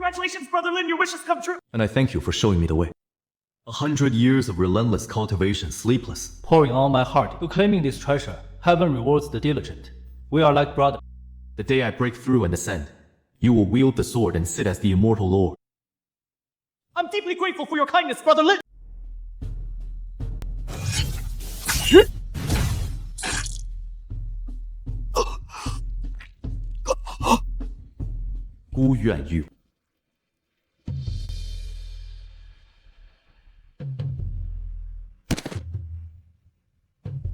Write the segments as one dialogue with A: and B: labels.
A: Congratulations, Brother Lin, your wish has come true.
B: And I thank you for showing me the way. 100 years of relentless cultivation, sleepless.
C: Pouring all my heart to claiming this treasure. Heaven rewards the diligent. We are like brothers.
B: The day I break through and ascend, you will wield the sword and sit as the Immortal Lord.
A: I'm deeply grateful for your kindness, Brother Lin.
B: Gu Yuan.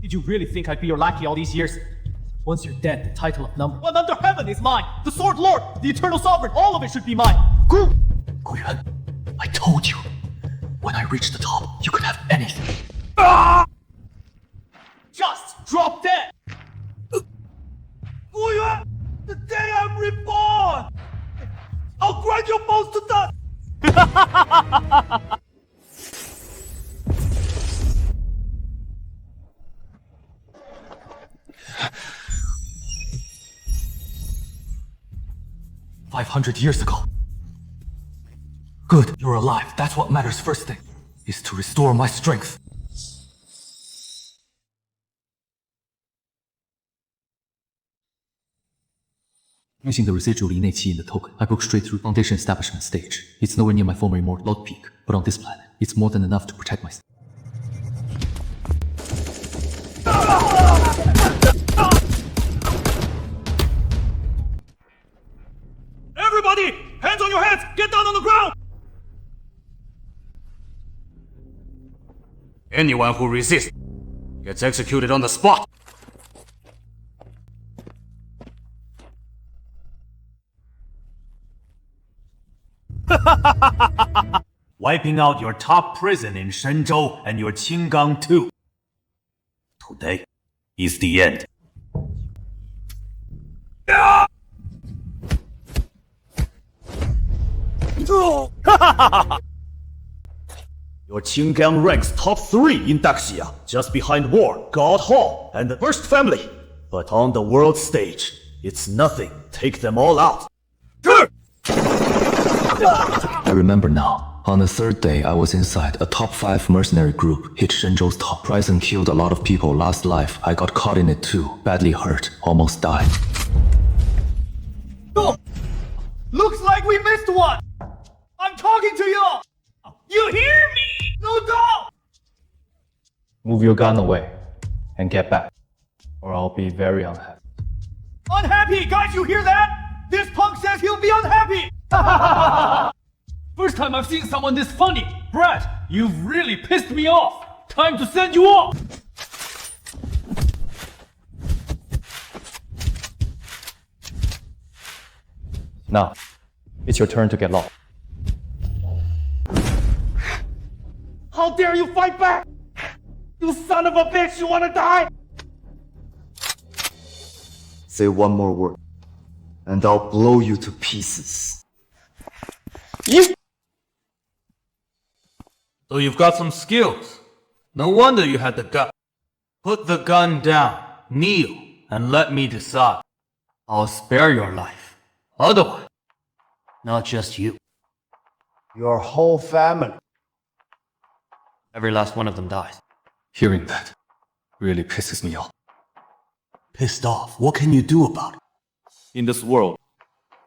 A: Did you really think I'd be your lackey all these years? Once you're dead, the title of number one under heaven is mine. The Sword Lord, the Eternal Sovereign, all of it should be mine.
B: Gu Yuan, I told you, when I reach the top, you could have anything.
A: Just drop dead. Gu Yuan, the day I'm reborn, I'll grind your bones to dust.
B: 500 years ago. Good, you're alive. That's what matters first thing, is to restore my strength. Using the residual innate qi in the token, I broke straight through Foundation Establishment stage. It's nowhere near my former Immortal Lord peak, but on this planet, it's more than enough to protect myself.
A: Everybody, hands on your heads! Get down on the ground!
D: Anyone who resists gets executed on the spot.
E: Wiping out your top prison in Shenzhou and your Qinggang too. Today is the end. Your Qinggang ranks top 3 in Daxia, just behind War, God Hall, and the First Family. But on the world stage, it's nothing. Take them all out.
B: I remember now. On the third day, I was inside a top 5 mercenary group, hit Shenzhou's top prize and killed a lot of people last life. I got caught in it too, badly hurt, almost died.
A: Oh, looks like we missed one! I'm talking to you! You hear me? No doubt!
C: Move your gun away and get back, or I'll be very unhappy.
A: Unhappy! Guys, you hear that? This punk says he'll be unhappy! First time I've seen someone this funny. Brad, you've really pissed me off. Time to send you off.
C: Now, it's your turn to get lost.
A: How dare you fight back? You son of a bitch, you wanna die?
F: Say one more word, and I'll blow you to pieces.
D: So you've got some skills. No wonder you had the gut. Put the gun down, kneel, and let me decide. I'll spare your life. Otherwise, not just you.
F: Your whole family.
D: Every last one of them dies.
B: Hearing that really pisses me off.
E: Pissed off, what can you do about it?
C: In this world,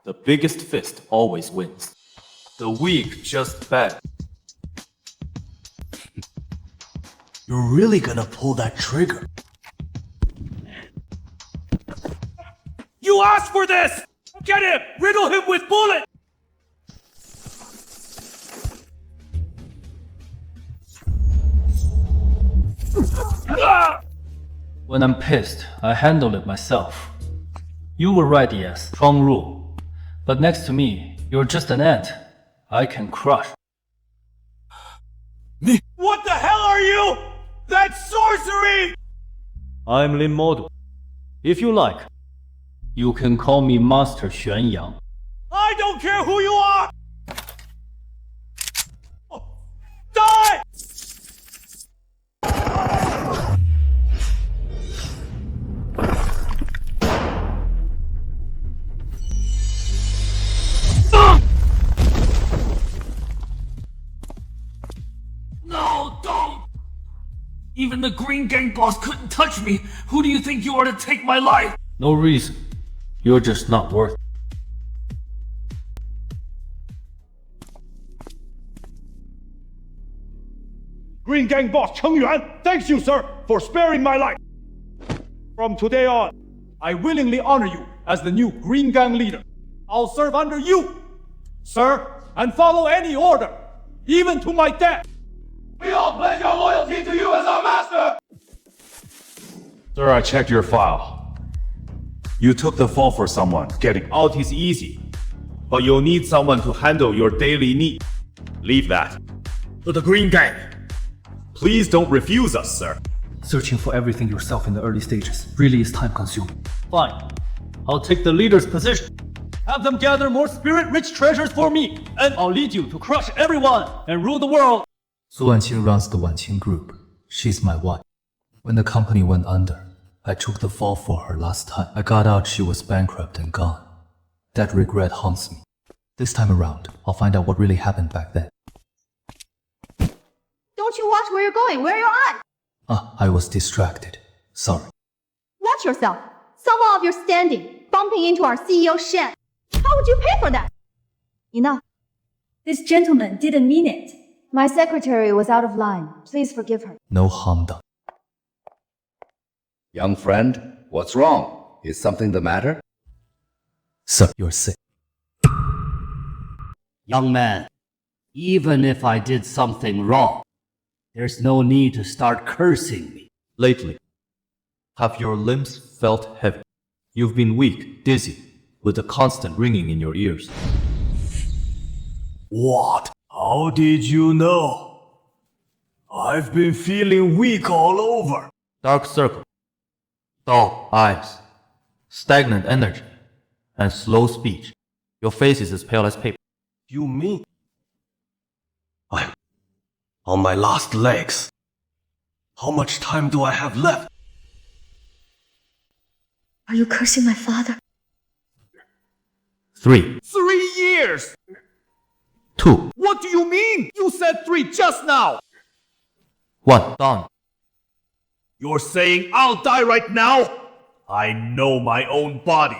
C: the biggest fist always wins. The weak just beg.
E: You're really gonna pull that trigger?
A: You asked for this! Get him! Riddle him with bullets!
C: When I'm pissed, I handle it myself. You were right, yes, strong rule. But next to me, you're just an ant. I can crush.
A: What the hell are you? That's sorcery!
C: I'm Lin Mo. If you like, you can call me Master Xuanyang.
A: I don't care who you are! Die! Even the Green Gang boss couldn't touch me. Who do you think you are to take my life?
C: No reason. You're just not worth it.
G: Green Gang boss Cheng Yuan, thanks you, sir, for sparing my life. From today on, I willingly honor you as the new Green Gang leader. I'll serve under you, sir, and follow any order, even to my death.
A: We all pledge our loyalty to you as our master!
G: Sir, I checked your file. You took the fall for someone. Getting out is easy, but you'll need someone to handle your daily needs. Leave that to the Green Gang. Please don't refuse us, sir.
A: Searching for everything yourself in the early stages really is time-consuming.
C: Fine. I'll take the leader's position.
A: Have them gather more spirit-rich treasures for me, and I'll lead you to crush everyone and rule the world!
B: Su Wanqing runs the Wanqing group. She's my wife. When the company went under, I took the fall for her last time. I got out, she was bankrupt and gone. That regret haunts me. This time around, I'll find out what really happened back then.
H: Don't you watch where you're going? Where you're at?
B: I was distracted. Sorry.
H: Watch yourself. Someone of your standing bumping into our CEO Shen. How would you pay for that? Enough. This gentleman didn't mean it. My secretary was out of line. Please forgive her.
B: No harm done.
I: Young friend, what's wrong? Is something the matter?
B: Sir, you're sick.
J: Young man, even if I did something wrong, there's no need to start cursing me.
D: Lately, have your limbs felt heavy? You've been weak, dizzy, with a constant ringing in your ears.
E: What? How did you know? I've been feeling weak all over.
D: Dark circle, dull eyes, stagnant energy, and slow speech. Your face is as pale as paper.
E: You mean? I'm on my last legs. How much time do I have left?
H: Are you cursing my father?
D: 3,
G: 3 years!
D: 2,
G: What do you mean? You said 3 just now!
D: 1, done.
E: You're saying I'll die right now? I know my own body.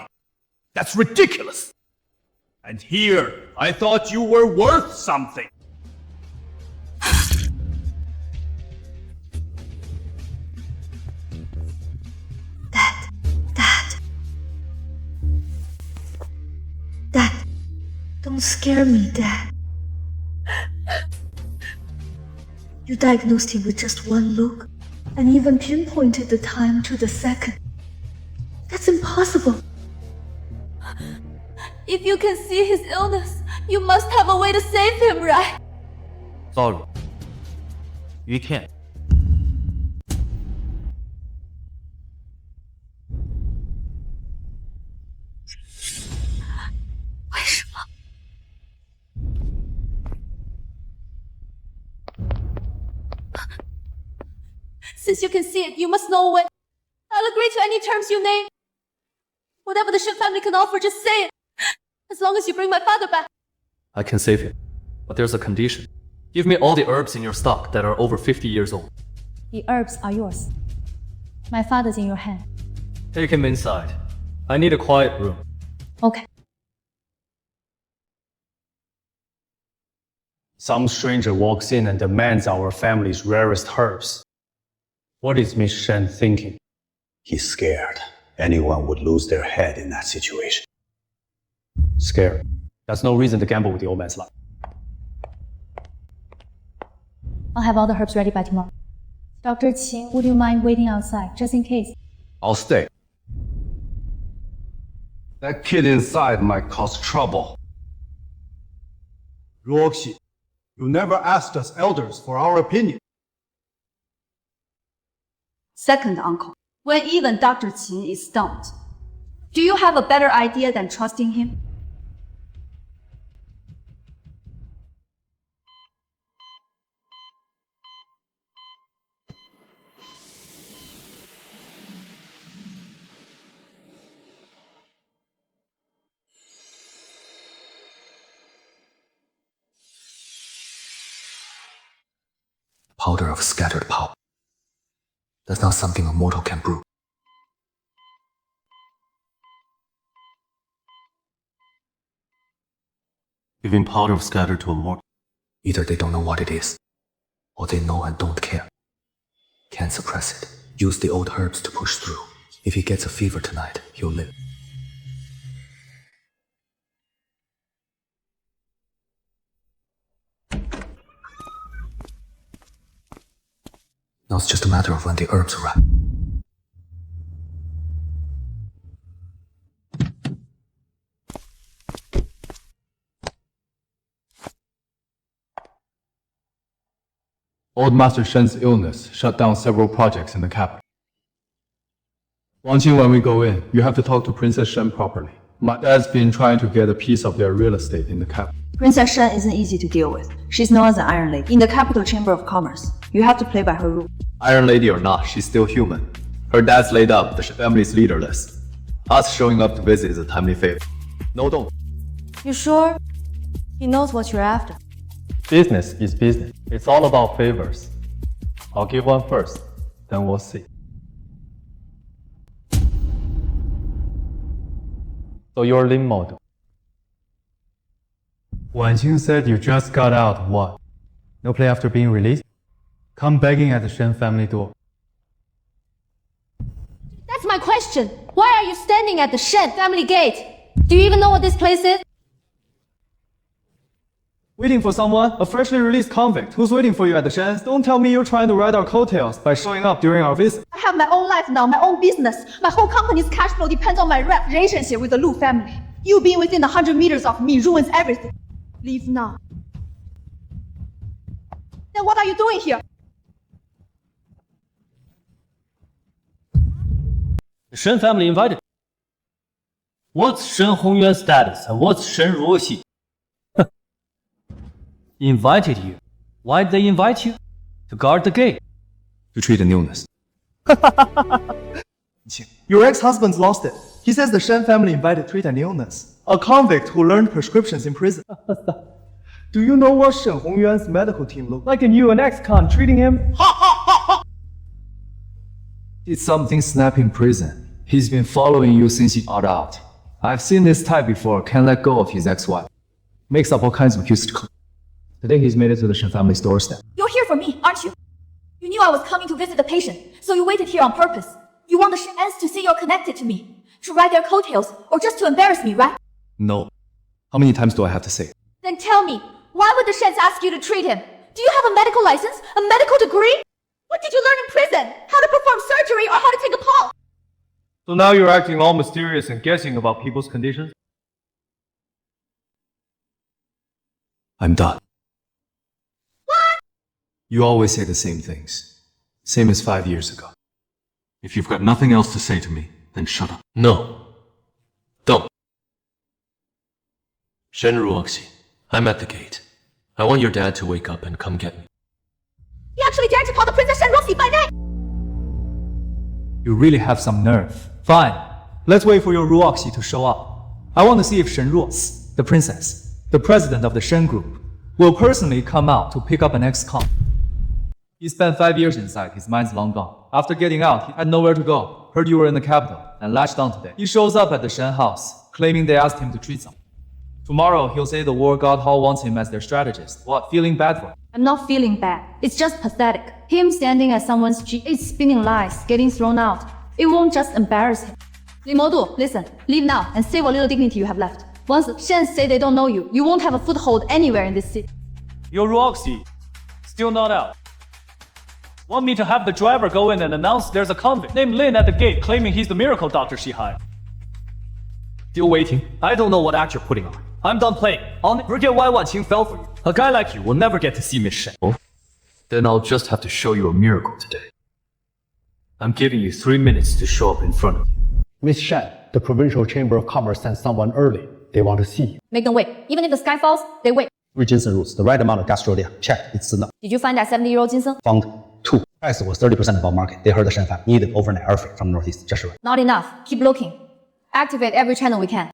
E: That's ridiculous. And here, I thought you were worth something.
H: Dad, don't scare me, Dad. You diagnosed him with just one look, and even pinpointed the time to the second. That's impossible. If you can see his illness, you must have a way to save him, right?
D: Sorry. You can't.
H: Since you can see it, you must know when. I'll agree to any terms you name. Whatever the Shen family can offer, just say it. As long as you bring my father back.
C: I can save him. But there's a condition. Give me all the herbs in your stock that are over 50 years old.
H: The herbs are yours. My father's in your hand.
C: Take him inside. I need a quiet room.
H: Okay.
G: Some stranger walks in and demands our family's rarest herbs. What is Miss Shen thinking?
K: He's scared. Anyone would lose their head in that situation.
G: Scared. That's no reason to gamble with the old man's life.
H: I'll have all the herbs ready by tomorrow. Dr. Qin, would you mind waiting outside, just in case?
I: I'll stay. That kid inside might cause trouble.
G: Ruoxi, you never asked us elders for our opinion.
H: Second uncle, when even Dr. Qin is stumped, do you have a better idea than trusting him?
B: Powder of scattered power. That's not something a mortal can brew.
E: Giving powder of scatter to a mortal.
B: Either they don't know what it is, or they know and don't care. Can't suppress it. Use the old herbs to push through. If he gets a fever tonight, he'll live. Now it's just a matter of when the herbs arrive.
L: Old Master Shen's illness shut down several projects in the capital. Wanqing, when we go in, you have to talk to Princess Shen properly. My dad's been trying to get a piece of their real estate in the capital.
M: Princess Shen isn't easy to deal with. She's known as an Iron Lady in the capital chamber of commerce. You have to play by her rules.
B: Iron Lady or not, she's still human. Her dad's laid up, the family's leaderless. Us showing up to visit is a timely favor. No, don't.
M: You sure? He knows what you're after.
L: Business is business. It's all about favors. I'll give one first, then we'll see. So you're Lin Mo. Wanqing said you just got out, what? No play after being released? Come begging at the Shen family door.
H: That's my question. Why are you standing at the Shen family gate? Do you even know what this place is?
L: Waiting for someone? A freshly released convict who's waiting for you at the Shen? Don't tell me you're trying to ride our coattails by showing up during our visit.
H: I have my own life now, my own business. My whole company's cash flow depends on my relationship with the Lu family. You being within 100 meters of me ruins everything. Leave now. Then what are you doing here?
C: The Shen family invited. What's Shen Hongyuan's status and what's Shen Ruoxi? Invited you. Why'd they invite you? To guard the gate.
B: To treat an illness.
L: Your ex-husband's lost it. He says the Shen family invited treat an illness. A convict who learned prescriptions in prison. Do you know what Shen Hongyuan's medical team looked like? And you, an ex-con, treating him?
B: Did something snap in prison. He's been following you since you got out. I've seen this type before, can't let go of his ex-wife. Makes up all kinds of excuses to claim. Today he's made it to the Shen family's doorstep.
H: You're here for me, aren't you? You knew I was coming to visit the patient, so you waited here on purpose. You want the Shens to see you're connected to me, to ride their coattails, or just to embarrass me, right?
B: No. How many times do I have to say it?
H: Then tell me, why would the Shens ask you to treat him? Do you have a medical license? A medical degree? What did you learn in prison? How to perform surgery or how to take a pulse?
L: So now you're acting all mysterious and guessing about people's conditions?
B: I'm done.
H: What?
B: You always say the same things. Same as 5 years ago.
E: If you've got nothing else to say to me, then shut up.
A: No. Don't. Shen Ruoxi, I'm at the gate. I want your dad to wake up and come get me.
H: He actually dared to call the Princess Shen Ruoxi by name!
L: You really have some nerve. Fine. Let's wait for your Ruoxi to show up. I want to see if Shen Ruoxi, the princess, the president of the Shen group, will personally come out to pick up an ex-con. He spent 5 years inside, his mind's long gone. After getting out, he had nowhere to go. Heard you were in the capital, and latched on today. He shows up at the Shen house, claiming they asked him to treat something. Tomorrow, he'll say the war god Hall wants him as their strategist. What, feeling bad for him?
H: I'm not feeling bad. It's just pathetic. Him standing at someone's is spinning lies, getting thrown out. It won't just embarrass him. Lin Mo, listen. Leave now and save what little dignity you have left. Once the Shens say they don't know you, you won't have a foothold anywhere in this city.
C: Your Ruoxi, still not out. Want me to have the driver go in and announce there's a convict named Lin at the gate claiming he's the miracle doctor she hired.
A: Still waiting. I don't know what act you're putting on. I'm done playing. I'll forget why Wanqing fell for you. A guy like you will never get to see Miss Shen.
B: Oh? Then I'll just have to show you a miracle today.
A: I'm giving you 3 minutes to show up in front of you.
K: Miss Shen, the Provincial Chamber of Commerce sent someone early. They want to see you.
H: Make them wait. Even if the sky falls, they wait.
K: 3 ginseng roots, the right amount of gastrolia. Check, it's enough.
H: Did you find that 70-year-old ginseng?
K: Found 2. Price was 30% above market. They heard the Shen family needed overnight air freight from Northeast. Just right.
H: Not enough. Keep looking. Activate every channel we can.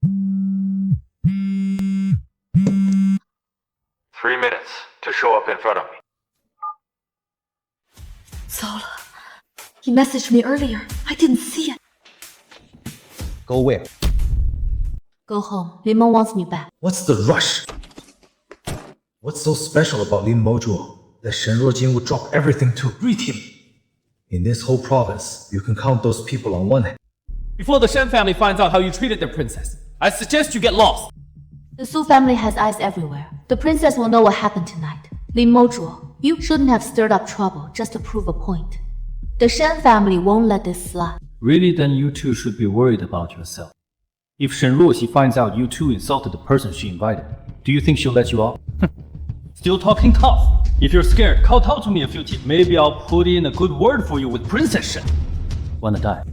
A: 3 minutes to show up in front of me.
H: 糟了， He messaged me earlier. I didn't see it.
F: Go where?
H: Go home. Lin Mo wants me back.
B: What's the rush? What's so special about Lin Mo that Shen Ruoxi would drop everything to greet him? In this whole province, you can count those people on one hand.
A: Before the Shen family finds out how you treated their princess, I suggest you get lost.
H: The Su family has eyes everywhere. The princess will know what happened tonight. Lin Mo, you shouldn't have stirred up trouble just to prove a point. The Shen family won't let this slide.
C: Really, then you two should be worried about yourself. If Shen Ruoxi finds out you two insulted the person she invited, do you think she'll let you off? Still talking tough. If you're scared, kowtow to me a few times. Maybe I'll put in a good word for you with Princess Shen. Wanna die?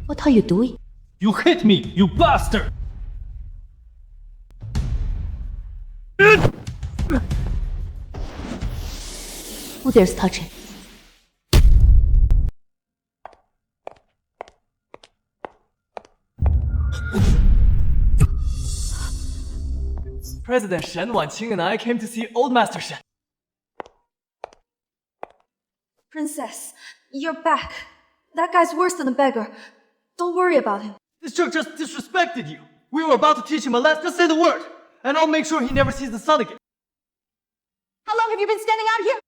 H: What are you doing?
A: You hit me, you bastard!
H: Who dares touch him?
A: President Shen Wanqing and I came to see Old Master Shen.
M: Princess, you're back. That guy's worse than a beggar. Don't worry about him.
A: This jerk just disrespected you. We were about to teach him a lesson. Just say the word, and I'll make sure he never sees the sun again.
H: How long have you been standing out here?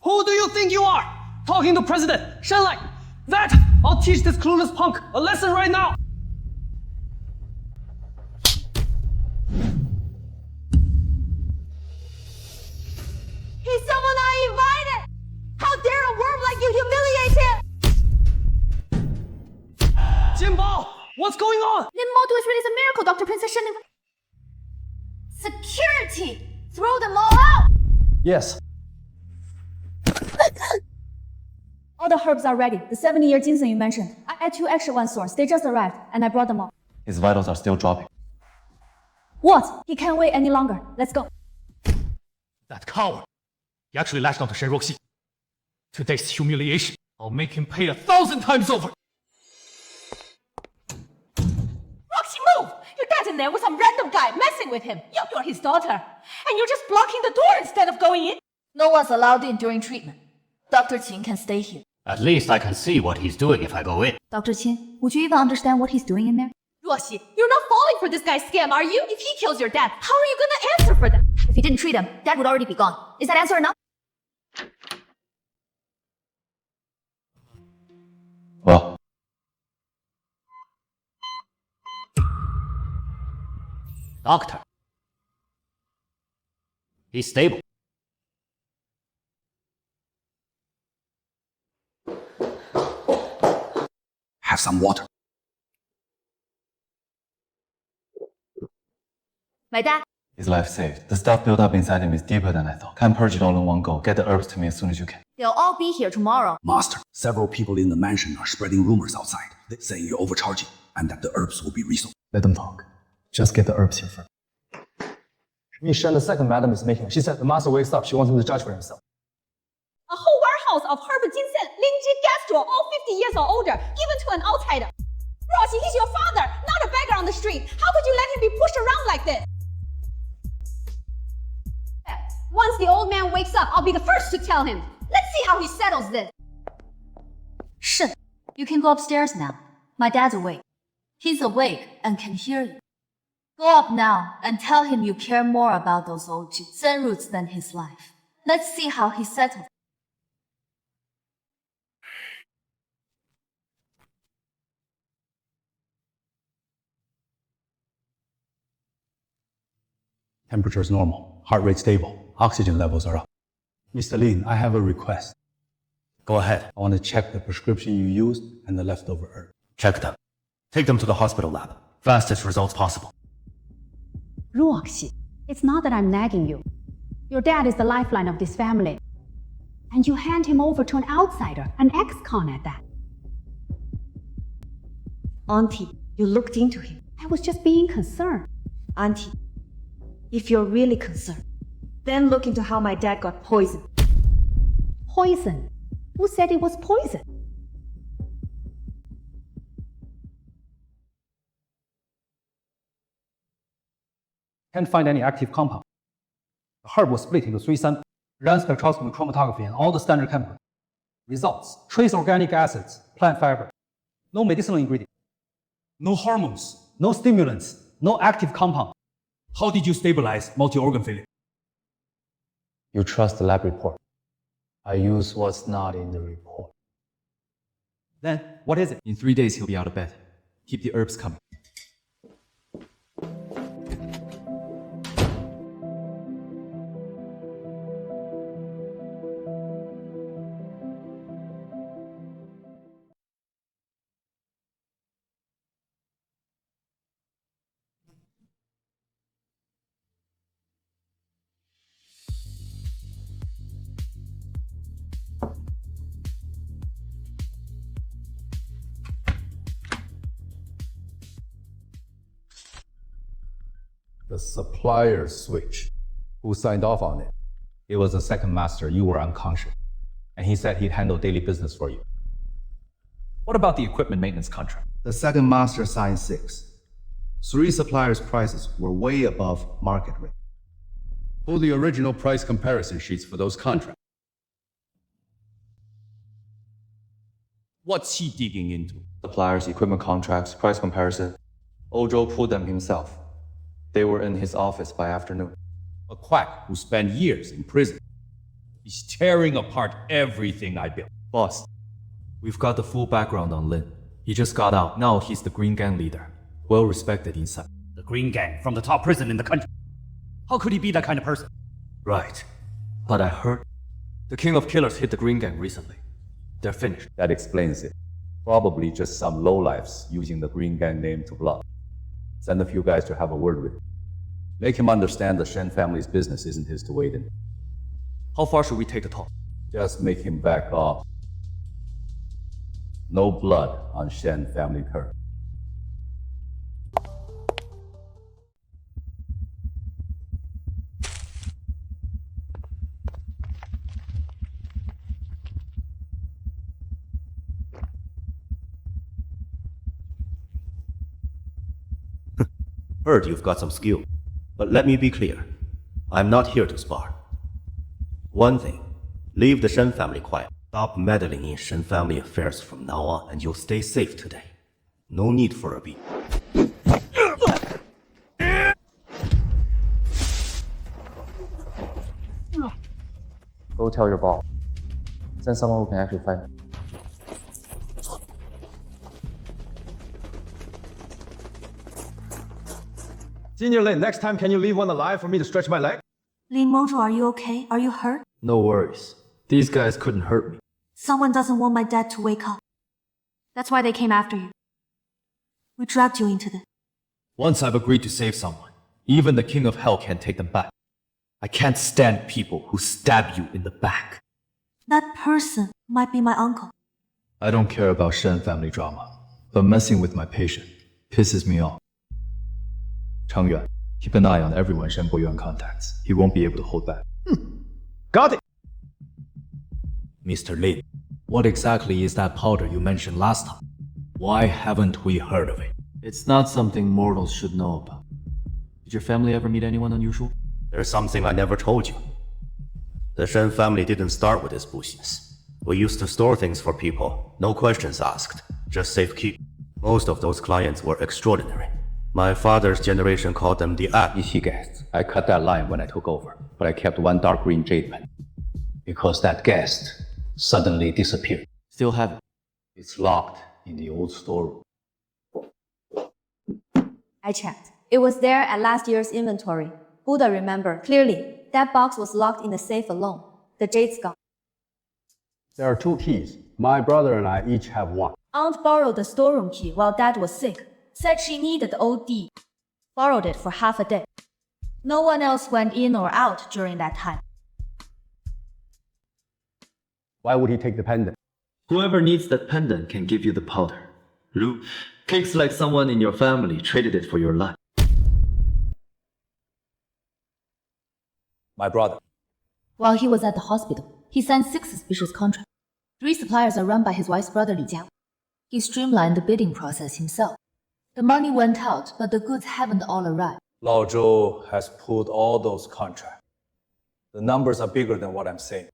A: Who do you think you are? Talking to President Shen like that? I'll teach this clueless punk a lesson right now.
H: He's someone I invited! How dare a worm like you humiliate him!
A: Jinbao, what's going on?
H: Lin Mo is really a miracle, Dr. Princess Shen. Security! Throw them all out!
L: Yes.
H: All the herbs are ready. The 70-year ginseng you mentioned. I had 2 extra ones sourced. They just arrived, and I brought them all.
B: His vitals are still dropping.
H: What? He can't wait any longer. Let's go.
A: That coward. He actually lashed onto Shen Ruoxi. Today's humiliation, I'll make him pay 1,000 times over.
H: Roxy, move! Your dad's in there with some random guy messing with him. You're his daughter. And you're just blocking the door instead of going in. No one's allowed in during treatment. Dr. Qin can stay here.
J: At least I can see what he's doing if I go in.
H: Dr. Qin, would you even understand what he's doing in there? Ruoxi, you're not falling for this guy's scam, are you? If he kills your dad, how are you gonna answer for that? If he didn't treat him, dad would already be gone. Is that answer enough?
B: Well,
J: Doctor. He's stable.
K: Have some water.
H: My dad.
B: his life saved. The stuff built up inside him is deeper than I thought. Can't purge it all in one go. Get the herbs to me as soon as you can.
H: They'll all be here tomorrow.
K: Master, several people in the mansion are spreading rumors outside, saying you're overcharging and that the herbs will be resold.
B: Let them talk. Just get the herbs here first.
L: Miss Shen, the second madam, is making. She said the master wakes up. She wants him to judge for himself.
H: A whole warehouse of herb ginseng, Lingji gastro, all 50 years or older, given to an outsider. Ruoxi, he's your father, not a beggar on the street. How could you let him be pushed around like this? Once the old man wakes up, I'll be the first to tell him. Let's see how he settles this. Shen, you can go upstairs now. My dad's awake. He's awake and can hear you. Go up now and tell him you care more about those old Zen roots than his life. Let's see how he settles.
K: Temperature is normal, heart rate stable, oxygen levels are up. Mr. Lin, I have a request.
D: Go ahead.
K: I want to check the prescription you used and the leftover herb.
D: Check them. Take them to the hospital lab. Fastest results possible.
N: Ruoxi, it's not that I'm nagging you. Your dad is the lifeline of this family. And you hand him over to an outsider, an ex-con at that.
M: Auntie, you looked into him.
N: I was just being concerned.
M: Auntie, if you're really concerned, then look into how my dad got poisoned.
N: Poison? Who said it was poison?
K: Can't find any active compound. The herb was split into 3 samples. Ran spectroscopy, chromatography, and all the standard chemicals. Results: trace organic acids, plant fiber. No medicinal ingredient. No hormones. No stimulants. No active compound.
G: How did you stabilize multi-organ failure?
B: You trust the lab report. I use what's not in the report.
K: Then, what is it?
L: In 3 days, he'll be out of bed. Keep the herbs coming.
I: The supplier switch. Who signed off on it?
K: It was the second master. You were unconscious. And he said he'd handle daily business for you.
L: What about the equipment maintenance contract?
F: The second master signed 6. 3 suppliers' prices were way above market rate.
I: Pull the original price comparison sheets for those contracts.
C: What's he digging into?
B: Suppliers, equipment contracts, price comparison. Ojo pulled them himself. They were in his office by afternoon.
C: A quack who spent years in prison. He's tearing apart everything I built.
L: Boss, we've got the full background on Lin. He just got out. Now he's the Green Gang leader. Well respected inside.
J: The Green Gang from the top prison in the country. How could he be that kind of person?
L: Right. But I heard the King of Killers hit the Green Gang recently. They're finished.
I: That explains it. Probably just some lowlifes using the Green Gang name to bluff. Send a few guys to have a word with him. Make him understand the Shen family's business isn't his to wade in.
L: How far should we take the talk?
I: Just make him back off. No blood on Shen family turf.
E: Heard you've got some skill. But let me be clear. I'm not here to spar. One thing, leave the Shen family quiet. Stop meddling in Shen family affairs from now on, and you'll stay safe today. No need for a beat.
B: Go tell your boss. Send someone who can actually fight him.
G: Senior Lin, next time can you leave one alive for me to stretch my leg?
M: Lin Mo, are you okay? Are you hurt?
L: No worries. These guys couldn't hurt me.
M: Someone doesn't want my dad to wake up. That's why they came after you. We dragged you into this.
L: Once I've agreed to save someone, even the King of Hell can't take them back. I can't stand people who stab you in the back.
M: That person might be my uncle.
B: I don't care about Shen family drama, but messing with my patient pisses me off. Chang Yuan, keep an eye on everyone Shen Yuan contacts. He won't be able to hold back.
G: Got it!
L: Mr. Lin, what exactly is that powder you mentioned last time? Why haven't we heard of it?
B: It's not something mortals should know about. Did your family ever meet anyone unusual?
E: There's something I never told you. The Shen family didn't start with this business. We used to store things for people, no questions asked, just safekeep. Most of those clients were extraordinary. My father's generation called them the act.
I: He guessed. I cut that line when I took over, but I kept one dark green jade pen. Because that guest suddenly disappeared.
B: Still have it.
I: It's locked in the old storeroom.
H: I checked. It was there at last year's inventory. Buddha remember clearly. That box was locked in the safe alone. The jade's gone.
K: There are 2 keys. My brother and I each have one.
H: Aunt borrowed the storeroom key while Dad was sick. Said she needed OD. Borrowed it for half a day. No one else went in or out during that time.
K: Why would he take the pendant?
B: Whoever needs that pendant can give you the powder. Looks like someone in your family traded it for your life.
K: My brother.
H: While he was at the hospital, he signed 6 suspicious contracts. 3 suppliers are run by his wife's brother Li Jia. He streamlined the bidding process himself. The money went out, but the goods haven't all arrived.
I: Lao Zhou has pulled all those contracts. The numbers are bigger than what I'm saying.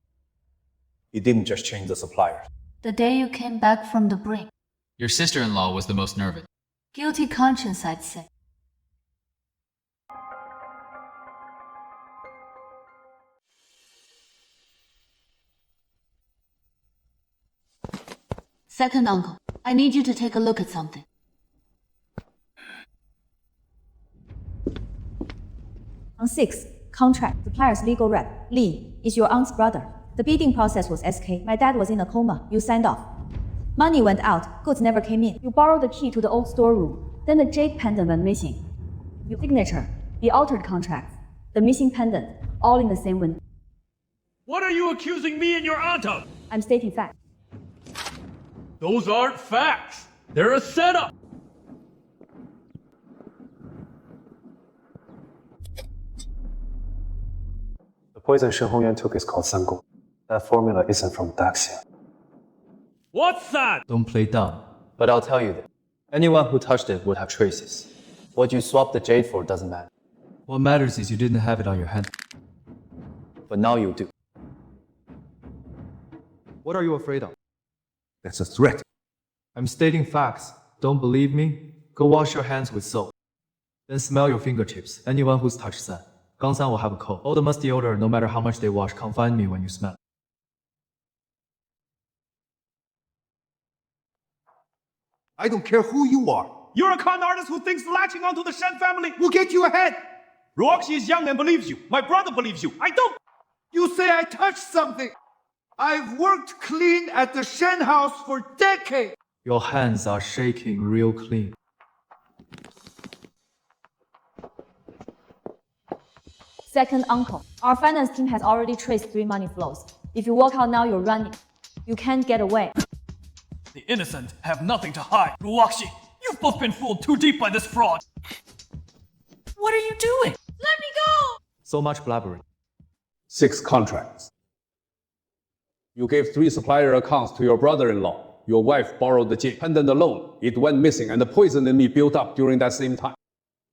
I: He didn't just change the suppliers.
O: The day you came back from the brink.
P: Your sister-in-law was the most nervous.
O: Guilty conscience, I'd say. Second uncle, I need you to take a look at something.
Q: On 6, contract, supplier's legal rep, Lee, is your aunt's brother. The bidding process was SK. My dad was in a coma. You signed off. Money went out, goods never came in. You borrowed the key to the old storeroom. Then the jade pendant went missing. Your signature, the altered contracts, the missing pendant, all in the same window.
A: What are you accusing me and your aunt of?
Q: I'm stating facts.
A: Those aren't facts. They're a setup.
R: The poison Xuanyang took is called Sangong. That formula isn't from Daxia.
A: What's that?
B: Don't play dumb. But I'll tell you this. Anyone who touched it would have traces. What you swapped the jade for doesn't matter. What matters is you didn't have it on your hand. But now you do.
L: What are you afraid of?
F: That's a threat.
L: I'm stating facts. Don't believe me? Go wash your hands with soap. Then smell your fingertips. Anyone who's touched that. Gangsan will have a cold. All the musty odor, no matter how much they wash, can't find me when you smell.
F: I don't care who you are.
G: You're a con artist who thinks latching onto the Shen family will get you ahead. Ruoxi is young and believes you. My brother believes you. I don't.
S: You say I touched something. I've worked clean at the Shen house for decades.
L: Your hands are shaking real clean.
Q: Second uncle, our finance team has already traced 3 money flows. If you walk out now, you're running. You can't get away.
A: The innocent have nothing to hide. Ruoxi, you've both been fooled too deep by this fraud. What are you doing?
M: Let me go!
L: So much blabbering.
I: 6 contracts. You gave 3 supplier accounts to your brother-in-law. Your wife borrowed the jade pendant alone. It went missing and the poison in me built up during that same time.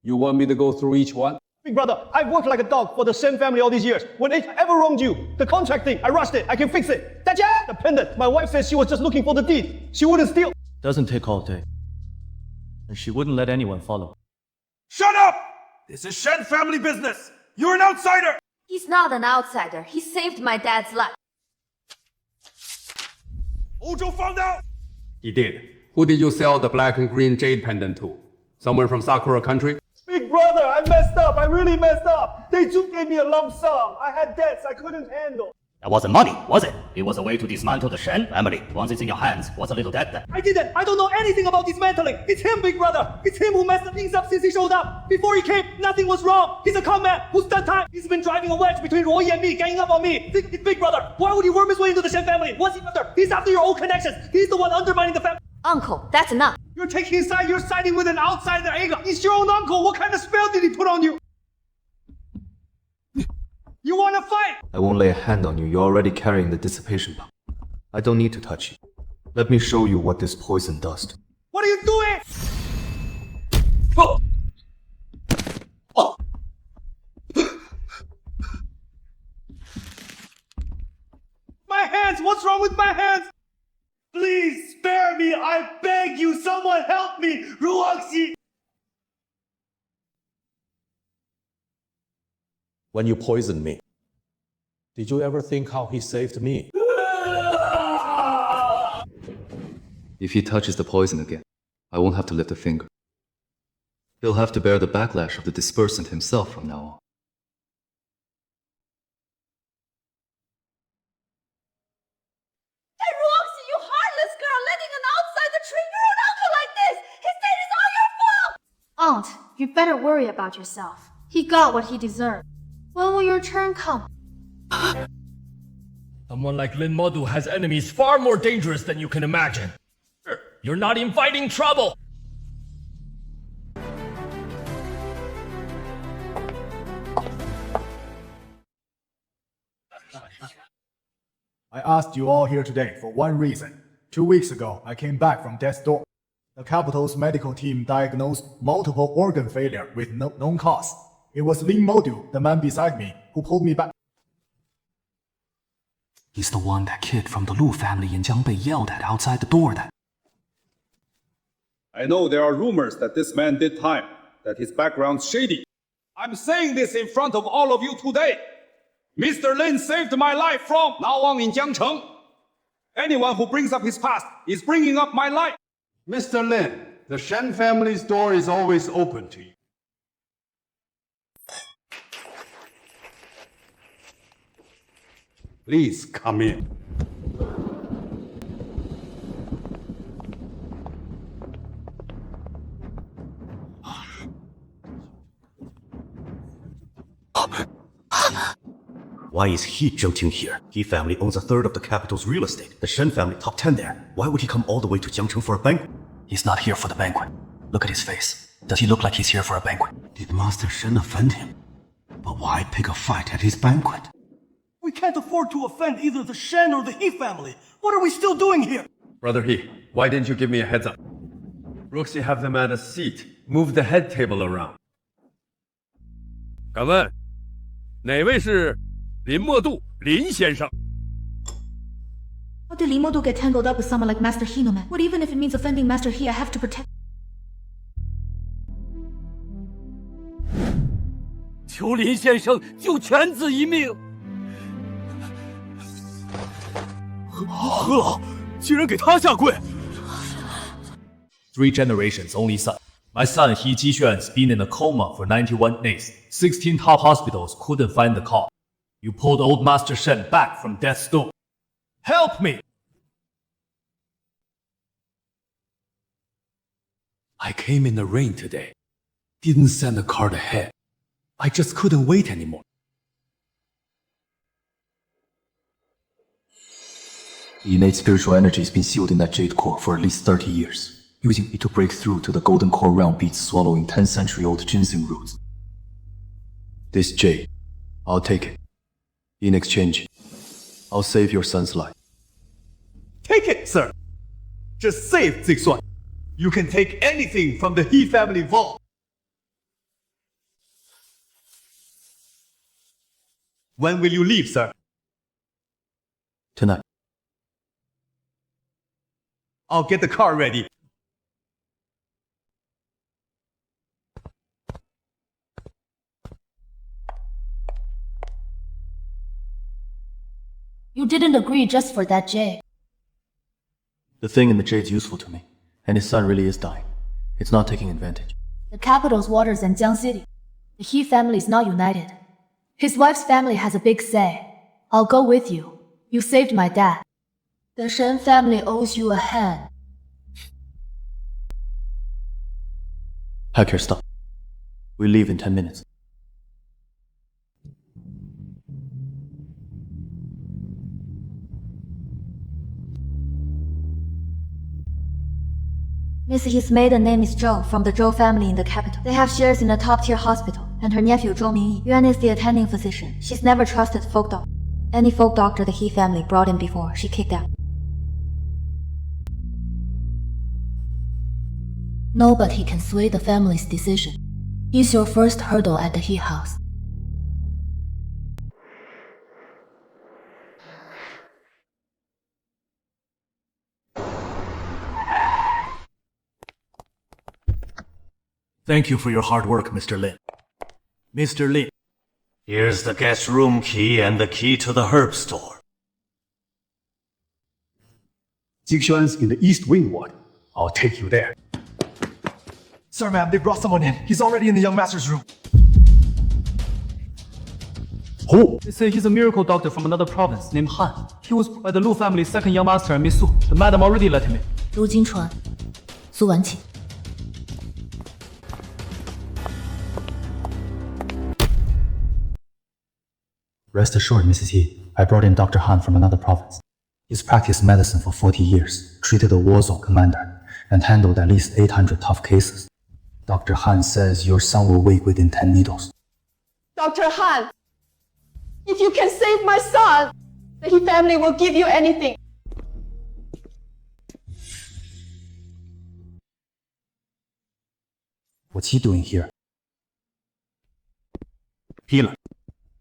I: You want me to go through each one?
G: Big brother, I've worked like a dog for the Shen family all these years. When it ever wronged you, the contract thing, I rushed it. I can fix it. That's the pendant. My wife says she was just looking for the deed. She wouldn't steal.
C: Doesn't take all day. And she wouldn't let anyone follow.
G: Shut up! This is Shen family business. You're an outsider.
M: He's not an outsider. He saved my dad's life.
G: Ojo found out.
T: He did. Who did you sell the black and green jade pendant to? Someone from Sakura country?
G: Big brother, I messed up. I really messed up. They too gave me a lump sum. I had debts I couldn't handle.
E: That wasn't money, was it? It was a way to dismantle the Shen family. Once it's in your hands, what's a little debt then?
G: I didn't. I don't know anything about dismantling. It's him, big brother. It's him who messed things up since he showed up. Before he came, nothing was wrong. He's a con man who's done time. He's been driving a wedge between Roy and me, ganging up on me. It's big brother. Why would he worm his way into the Shen family? What's he after? He's after your old connections. He's the one undermining the family.
M: Uncle, that's enough.
G: You're taking his side. You're siding with an outsider. He's your own uncle. What kind of spell did he put on you? You wanna fight?
B: I won't lay a hand on you. You're already carrying the dissipation pump. I don't need to touch you. Let me show you what this poison does.
G: What are you doing? Oh. Oh. My hands! What's wrong with my hands? Please spare me! I beg you! Someone help me! Ruoxi!
I: When you poisoned me, did you ever think how he saved me?
B: If he touches the poison again, I won't have to lift a finger. He'll have to bear the backlash of the dispersant himself from now on.
M: Hey, Ruoxi, you heartless girl, letting an outsider treat your own uncle like this! His death is all your fault!
O: Aunt, you better worry about yourself. He got what he deserved. When will your turn come?
A: Someone like Lin Mo has enemies far more dangerous than you can imagine. You're not inviting trouble!
U: I asked you all here today for one reason. 2 weeks ago, I came back from death's door. The capital's medical team diagnosed multiple organ failure with no known cause. It was Lin Mo, the man beside me, who pulled me back.
B: He's the one that kid from the Lu family in Jiangbei yelled at outside the door that...
G: I know there are rumors that this man did time, that his background's shady. I'm saying this in front of all of you today. Mr. Lin saved my life from Nawang in Jiangcheng. Anyone who brings up his past is bringing up my life.
I: Mr. Lin, the Shen family's door is always open to you. Please come in.
E: Why is he jilting here? He family owns a third of the capital's real estate. The Shen family top 10 there. Why would he come all the way to Jiangcheng for a banquet?
B: He's not here for the banquet. Look at his face. Does he look like he's here for a banquet?
E: Did Master Shen offend him? But why pick a fight at his banquet?
A: We can't afford to offend either the Shen or the He family. What are we still doing here?
T: Brother He, why didn't you give me a heads up? Ruoxi have them at a seat. Move the head table around.
D: 敢问，哪位是林默度林先生？
O: How did Lin Mo get tangled up with someone like Master He, no man? What even if it means offending Master He, I have to protect.
D: 求林先生救犬子一命！
A: 何老，竟然给他下跪！
C: 3 generations, only son. My son He Jixuan's been in a coma for 91 days. 16 top hospitals couldn't find the cause. You pulled old Master Shen back from death's door. Help me!
B: I came in the rain today. Didn't send a card ahead. I just couldn't wait anymore. The innate spiritual energy has been sealed in that jade core for at least 30 years. Using it to break through to the golden core realm beats swallowing 10-century-old ginseng roots. This jade, I'll take it. In exchange, I'll save your son's life.
A: Take it, sir. Just say it, Xuanyang. You can take anything from the He family vault. When will you leave, sir?
B: Tonight.
A: I'll get the car ready.
Q: You didn't agree just for that jade.
B: The thing in the jade's useful to me, and his son really is dying. It's not taking advantage.
Q: The capital's waters in Jiang City. The He family is not united. His wife's family has a big say. I'll go with you. You saved my dad. The Shen family owes you a hand.
B: Heck, your stuff. We leave in 10 minutes.
Q: Miss He's maiden name is Zhou, from the Zhou family in the capital. They have shares in a top-tier hospital, and her nephew Zhou Mingyi. Yuan is the attending physician. She's never trusted folk doctor. Any folk doctor the He family brought in before, she kicked out. Nobody can sway the family's decision. He's your first hurdle at the He house.
E: Thank you for your hard work, Mr. Lin. Mr. Lin, here's the guest room key and the key to the herb store.
I: Jixuan's in the East Wing ward. I'll take you there.
A: Sir, ma'am, they brought someone in. He's already in the young master's room.
C: Who? They say he's a miracle doctor from another province named Han. He was by the Lu family's second young master and Miss Su. The madam already let him in.
Q: Lu Jingchuan, Su Wenqi.
B: Rest assured, Mrs. He, I brought in Dr. Han from another province. He's practiced medicine for 40 years, treated a war zone commander, and handled at least 800 tough cases. Dr. Han says your son will wake within 10 needles.
M: Dr. Han, if you can save my son, the He family will give you anything.
B: What's he doing here? Healer,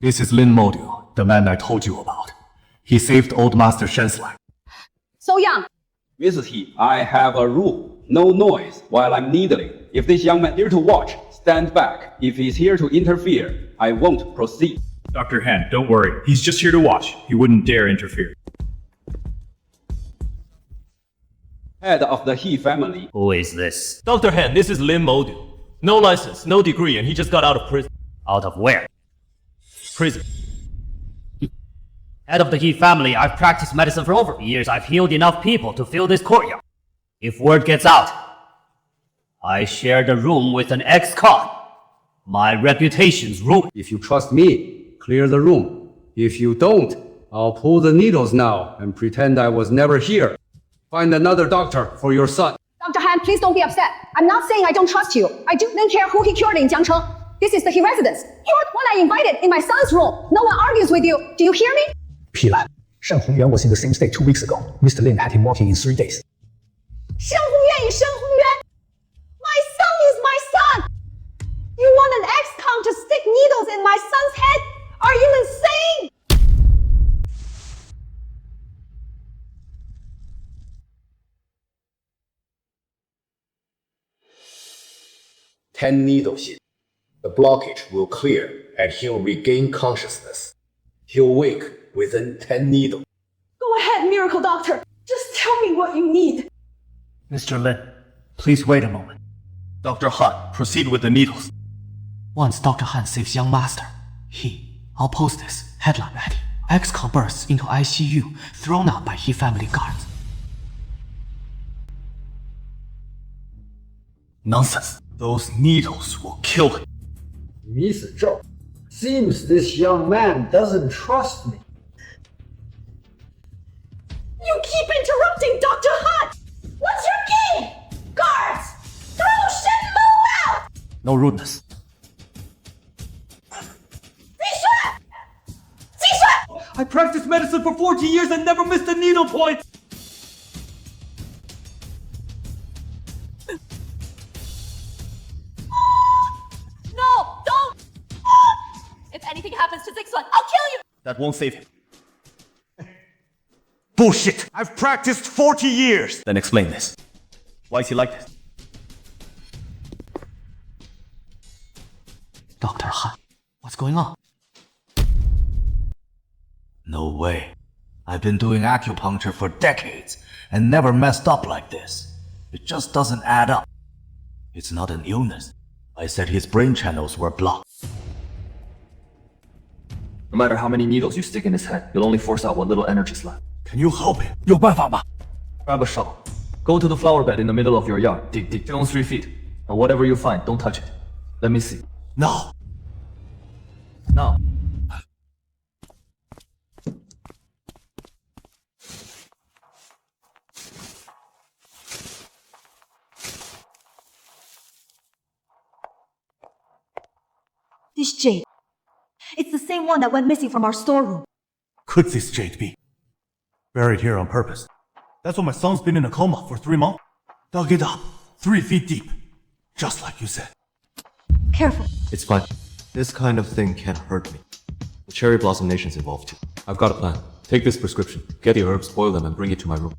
B: this is Lin Mo, the man I told you about. He saved old Master Shen's life.
H: So Yang,
T: Mrs. He, I have a rule. No noise while I'm needling. If this young man here to watch, stand back. If he's here to interfere, I won't proceed.
A: Dr. Han, don't worry. He's just here to watch. He wouldn't dare interfere.
T: Head of the He family.
J: Who is this?
A: Dr. Han, this is Lin Mo. No license, no degree, and he just got out of prison.
J: Out of where?
A: Prison.
J: Head of the He family, I've practiced medicine for over years. I've healed enough people to fill this courtyard. If word gets out, I share the room with an ex-con. My reputation's ruined.
T: If you trust me, clear the room. If you don't, I'll pull the needles now and pretend I was never here. Find another doctor for your son.
H: Dr. Han, please don't be upset. I'm not saying I don't trust you. I didn't care who he cured in Jiangcheng. This is the He residence. You were the one I invited in my son's room. No one argues with you. Do you hear me?
K: Pilan, Shen Hongyuan was in the same state 2 weeks ago. Mr. Lin had him walking in 3 days.
H: Shen Hongyuan is Shen Hongyuan. My son is my son. You want an ex-con to stick needles in my son's head? Are you insane?
E: Ten needles in. The blockage will clear and he'll regain consciousness. He'll wake within 10 needles.
M: Go ahead, miracle doctor. Just tell me what you need.
B: Mr. Lin, please wait a moment. Dr. Han, proceed with the needles.
N: Once Dr. Han saves young master, I'll post this headline ready. Ex-con bursts into ICU, thrown out by He family guards.
B: Nonsense. Those needles will kill him.
V: Miss Zhou, seems this young man doesn't trust me.
M: You keep interrupting Dr. Han! What's your game? Guards! Throw Shen Mo out!
B: No rudeness.
A: I practiced medicine for 40 years and never missed a needle point!
M: No, don't! If anything happens to Zixuan, I'll kill you!
B: That won't save him.
E: Bullshit! I've practiced 40 years!
B: Then explain this. Why is he like this?
N: Dr. Han, what's going on?
B: No way. I've been doing acupuncture for decades and never messed up like this. It just doesn't add up. It's not an illness. I said his brain channels were blocked.
L: No matter how many needles you stick in his head, you'll only force out what little energy's left.
B: Can you help him?
L: 有办法吗? Grab a shovel. Go to the flower bed in the middle of your yard. Dig. Don't 3 feet. And whatever you find, don't touch it. Let me see.
B: No.
L: Now.
H: This jade. It's the same one that went missing from our storeroom.
B: Could this jade be? Buried here on purpose. That's why my son's been in a coma for 3 months. Dug it up, 3 feet deep. Just like you said.
H: Careful.
F: It's fine. This kind of thing can't hurt me. The Cherry Blossom Nation's involved too. I've got a plan. Take this prescription, get the herbs, boil them, and bring it to my room.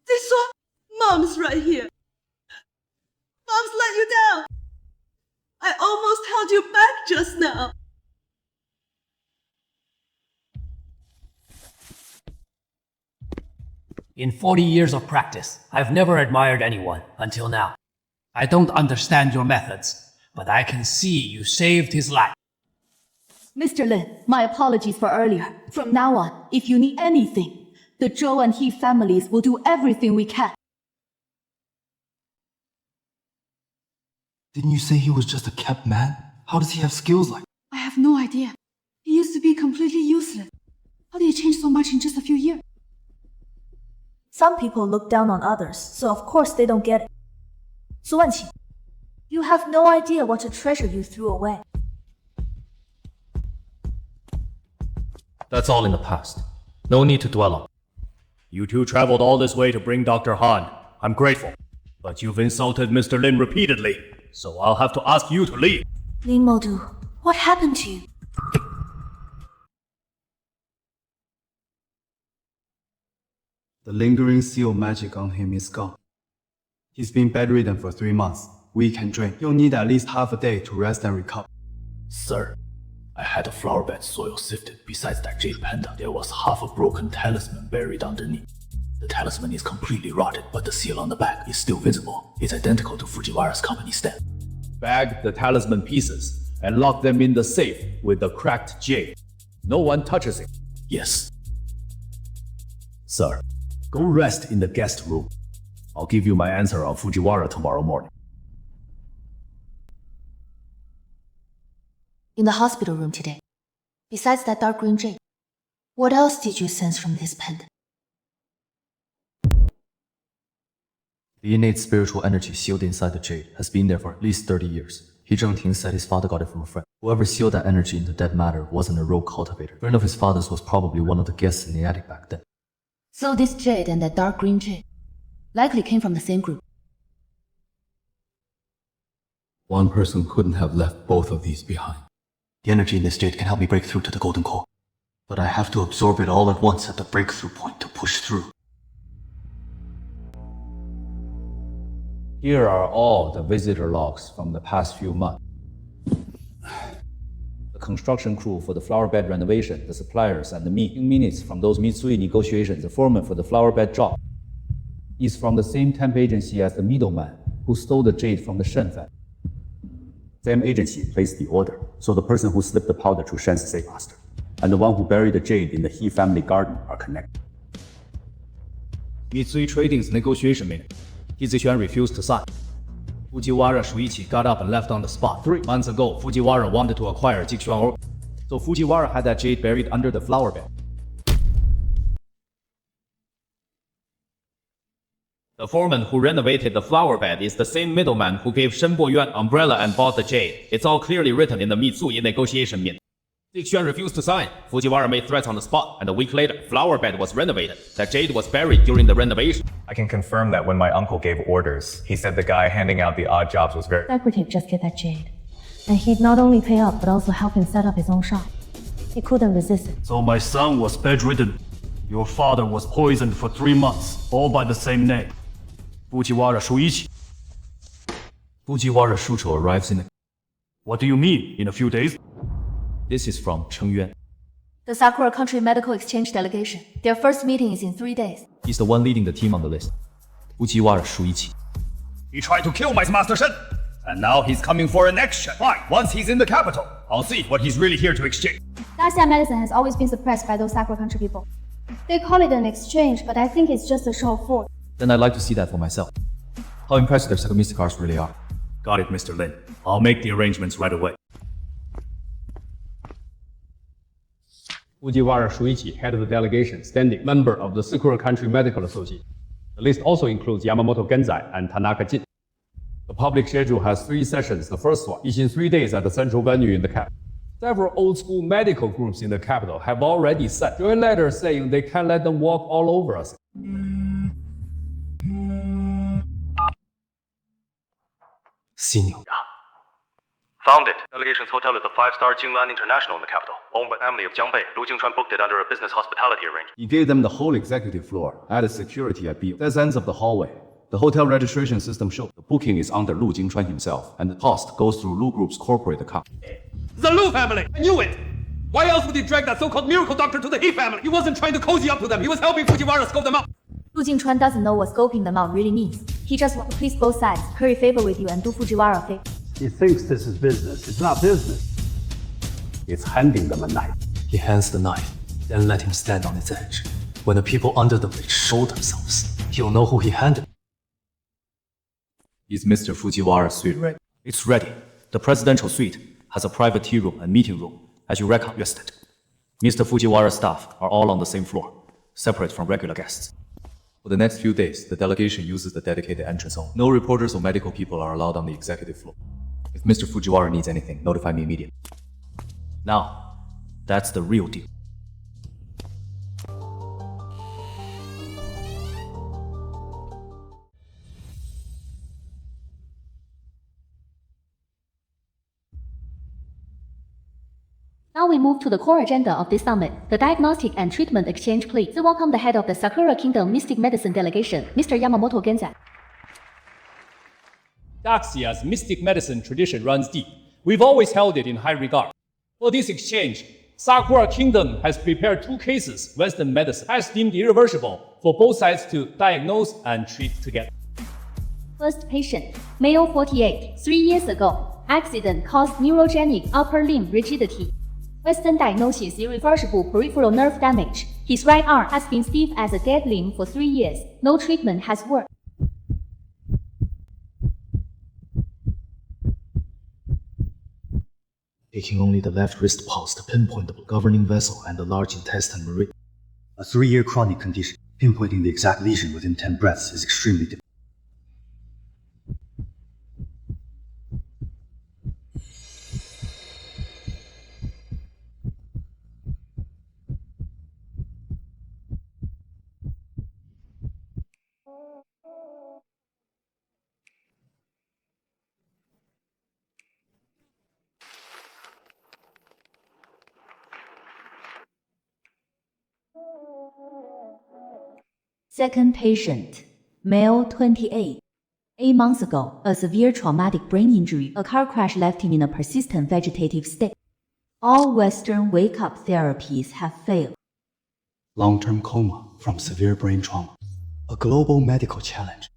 M: This one? Mom's right here. Mom's let you down. I almost held you back just now.
J: In 40 years of practice, I've never admired anyone until now. I don't understand your methods, but I can see you saved his life.
H: Mr. Lin, my apologies for earlier. From now on, if you need anything, the Zhou and He families will do everything we can.
L: Didn't you say he was just a kept man? How does he have skills like that?
O: I have no idea. He used to be completely useless. How did he change so much in just a few years?
H: Some people look down on others, so of course they don't get it. Xuanyang, you have no idea what a treasure you threw away.
B: That's all in the past. No need to dwell on.
E: You two traveled all this way to bring Dr. Han. I'm grateful. But you've insulted Mr. Lin repeatedly, so I'll have to ask you to leave.
O: Lin Mo, what happened to you?
P: The lingering seal magic on him is gone. He's been bedridden for 3 months, weak and drained. He'll need at least half a day to rest and recover.
E: Sir, I had a flower bed soil sifted. Besides that jade panda, there was half a broken talisman buried underneath. The talisman is completely rotted, but the seal on the back is still visible. It's identical to Fujiwara's company stamp. Bag the talisman pieces and lock them in the safe with the cracked jade. No one touches it. Yes. Sir, go rest in the guest room. I'll give you my answer on Fujiwara tomorrow morning.
O: In the hospital room today, besides that dark green jade, what else did you sense from this pendant?
B: The innate spiritual energy sealed inside the jade has been there for at least 30 years. He Zhengting said his father got it from a friend. Whoever sealed that energy into dead matter wasn't a rogue cultivator. A friend of his father's was probably one of the guests in the attic back then.
O: So this jade and that dark green jade likely came from the same group.
B: One person couldn't have left both of these behind. The energy in this jade can help me break through to the golden core. But I have to absorb it all at once at the breakthrough point to push through.
E: Here are all the visitor logs from the past few months. The construction crew for the flower bed renovation, the suppliers, and the meeting minutes from those Mitsui negotiations, the foreman for the flower bed job is from the same temp agency as the middleman who stole the jade from the Shen family. Same agency placed the order, so the person who slipped the powder to Shen's safe master and the one who buried the jade in the He family garden are connected. Mitsui Trading's negotiation minute. Xuanyang refused to sign. Fujiwara Shuichi got up and left on the spot. 3 months ago, Fujiwara wanted to acquire Xuanyang, so Fujiwara had that jade buried under the flower bed. The foreman who renovated the flower bed is the same middleman who gave Shen Yuan umbrella and bought the jade. It's all clearly written in the Mitsui negotiation minute. Xuanyang refused to sign. Fujiwara made threats on the spot, and a week later, flower bed was renovated. That jade was buried during the renovation.
R: I can confirm that when my uncle gave orders, he said the guy handing out the odd jobs was very—
Q: Secretive just get that jade. And he'd not only pay up, but also help him set up his own shop. He couldn't resist it.
E: So my son was bedridden. Your father was poisoned for 3 months, all by the same name. Fujiwara Shuichi.
B: Fujiwara Shucho arrives in a—
E: What do you mean, in a few days? This is from Cheng Yuan.
O: The Sakura Country Medical Exchange delegation. Their first meeting is in 3 days.
E: He's the one leading the team on the list.
B: Fujiwara Shuichi.
E: He tried to kill my Master Shen, and now he's coming for an action. Fine, once he's in the capital, I'll see what he's really here to exchange.
H: Xia medicine has always been suppressed by those Sakura Country people. They call it an exchange, but I think it's just a show of force.
E: Then I'd like to see that for myself. How impressive their Sakamistacars really are. Got it, Mr. Lin. I'll make the arrangements right away.
I: Fujiwara Shuichi, head of the delegation, standing member of the Sakura Country Medical Association. The list also includes Yamamoto Genzai and Tanaka Jin. The public schedule has 3 sessions. The first one is in 3 days at the central venue in the capital. Several old-school medical groups in the capital have already sent joint letters saying they can't let them walk all over us.
B: Senior.
W: Found it. Delegation's hotel is the 5-star Gu Yuan International in the capital. Owned by the family of Jiang Bei. Lu Jingchuan booked it under a business hospitality arrangement.
E: He gave them the whole executive floor, added security at both ends of the hallway. The hotel registration system shows the booking is under Lu Jingchuan himself, and the cost goes through Lu Group's corporate account.
D: The Lu family! I knew it! Why else would he drag that so-called miracle doctor to the He family? He wasn't trying to cozy up to them. He was helping Fujiwara scope them out.
H: Lu Jingchuan doesn't know what scoping them out really means. He just wants to please both sides, curry favor with you, and do Fujiwara a favor.
X: He thinks this is business. It's not business. It's handing them a knife.
B: He hands the knife, then let him stand on its edge. When the people under the blade show themselves, he'll know who he handed.
E: Is Mr. Fujiwara's suite ready? It's ready. The presidential suite has a private tea room and meeting room, as you requested. Mr. Fujiwara's staff are all on the same floor, separate from regular guests. For the next few days, the delegation uses the dedicated entrance only. No reporters or medical people are allowed on the executive floor. If Mr. Fujiwara needs anything, notify me immediately. Now, that's the real deal.
C: Now we move to the core agenda of this summit, the diagnostic and treatment exchange. Please welcome the head of the Sakura Kingdom Mystic Medicine Delegation, Mr. Yamamoto Genza.
A: Daxia's mystic medicine tradition runs deep. We've always held it in high regard. For this exchange, Sakura Kingdom has prepared 2 cases Western medicine has deemed irreversible for both sides to diagnose and treat together.
C: First patient, male 48, 3 years ago. Accident caused neurogenic upper limb rigidity. Western diagnosis irreversible peripheral nerve damage. His right arm has been stiff as a dead limb for 3 years. No treatment has worked.
B: Taking only the left wrist pulse to pinpoint the governing vessel and the large intestine meridian.
P: A 3-year chronic condition. Pinpointing the exact lesion within 10 breaths is extremely difficult.
Q: Second patient, male 28. 8 months ago, a severe traumatic brain injury, a car crash left him in a persistent vegetative state. All Western wake-up therapies have failed.
P: Long-term coma from severe brain trauma. A global medical challenge.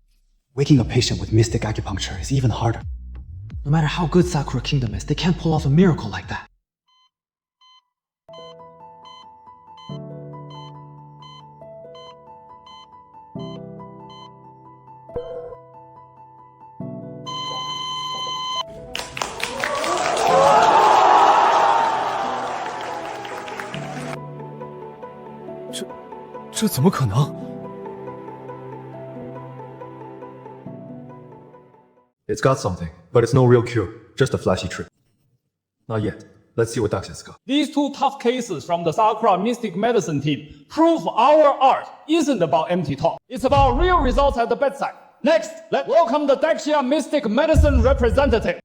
P: Waking a patient with mystic acupuncture is even harder.
N: No matter how good Sakura Kingdom is, they can't pull off a miracle like that.
F: It's got something, but it's no real cure. Just a flashy trick. Not yet. Let's see what Daxia's got.
A: These 2 tough cases from the Sakura Mystic Medicine team prove our art isn't about empty talk. It's about real results at the bedside. Next, let's welcome the Daxia Mystic Medicine representative.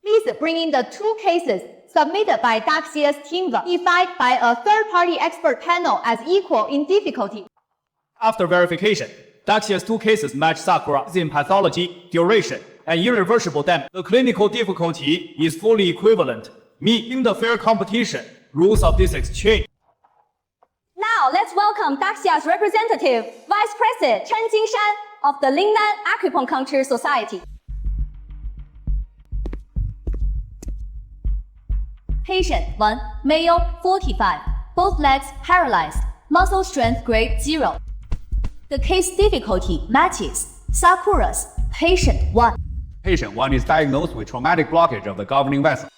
H: Please bring in the 2 cases submitted by Daxia's team, defined by a third-party expert panel as equal in difficulty.
A: After verification, Daxia's 2 cases match Sakura's in pathology, duration, and irreversible damage. The clinical difficulty is fully equivalent, meeting the fair competition rules of this exchange.
H: Now let's welcome Daxia's representative, Vice President Chen Jingshan of the Lingnan Acupuncture Society.
C: Patient 1, male 45, both legs paralyzed, muscle strength grade 0. The case difficulty matches Sakura's. Patient 1.
T: Patient 1 is diagnosed with traumatic blockage of the governing vessel.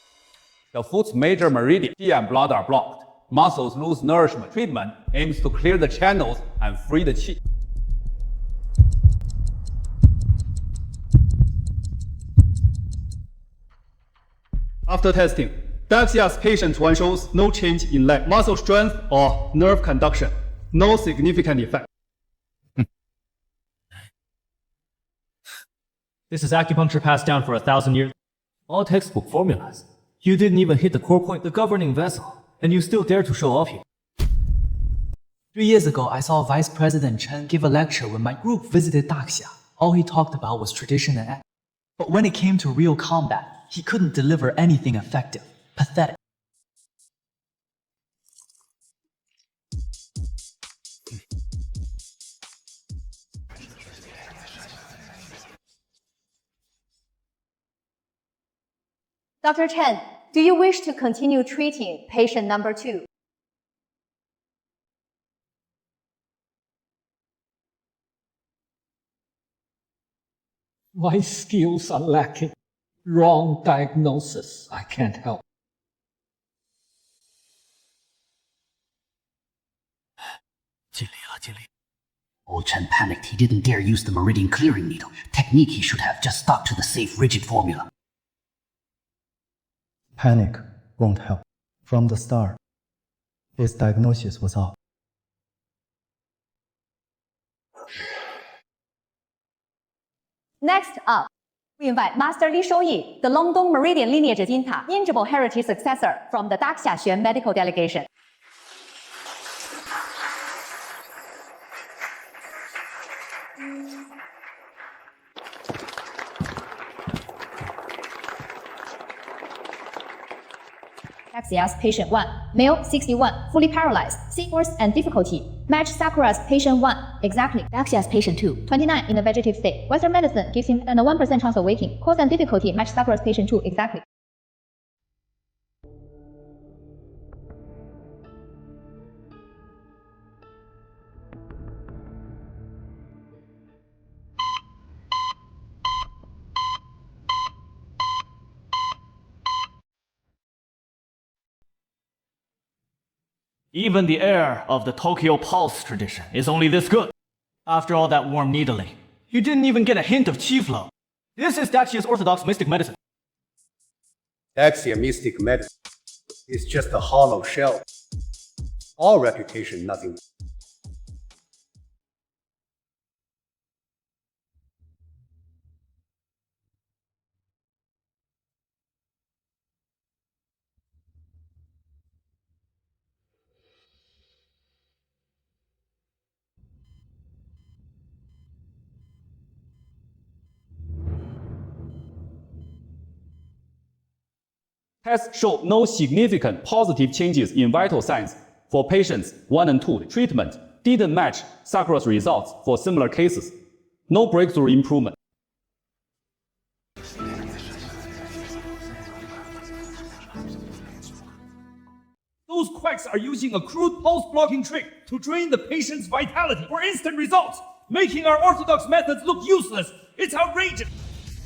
T: The foot's major meridian, qi and blood are blocked. Muscles lose nourishment. Treatment aims to clear the channels and free the qi.
A: After testing, Daxia's patient 1 shows no change in leg muscle strength or nerve conduction. No significant effect.
B: This is acupuncture passed down for 1,000 years. All textbook formulas. You didn't even hit the core point, the governing vessel, and you still dare to show off here.
N: 3 years ago, I saw Vice President Chen give a lecture when my group visited Daxia. All he talked about was tradition and act. But when it came to real combat, he couldn't deliver anything effective. Pathetic.
H: Dr. Chen, do you wish to continue treating patient number 2?
G: My skills are lacking. Wrong diagnosis. I can't help.
J: Old Chen panicked. He didn't dare use the meridian clearing needle. Technique he should have just stuck to the safe, rigid formula.
P: Panic won't help. From the start, his diagnosis was off.
H: Next up,
Q: We invite Master Li Shouyi, the Longdong Meridian lineage Jinta, intangible heritage successor from the Daxia Xuan medical delegation. Daxia's patient 1, male 61, fully paralyzed, C-force and difficulty. Match Sakura's patient 1, exactly. Daxia's patient 2, 29, in a vegetative state. Western medicine gives him a 1% chance of waking. Course and difficulty match Sakura's patient 2, exactly.
A: Even the heir of the Tokyo Pulse tradition is only this good. After all that warm needling, you didn't even get a hint of chi flow. This is Daxia's orthodox mystic medicine.
X: Daxia mystic medicine is just a hollow shell. All reputation nothing.
I: Tests showed no significant positive changes in vital signs for patients 1 and 2. Treatment didn't match Sakura's results for similar cases. No breakthrough improvement.
A: Those quacks are using a crude pulse blocking trick to drain the patient's vitality for instant results, making our orthodox methods look useless. It's outrageous.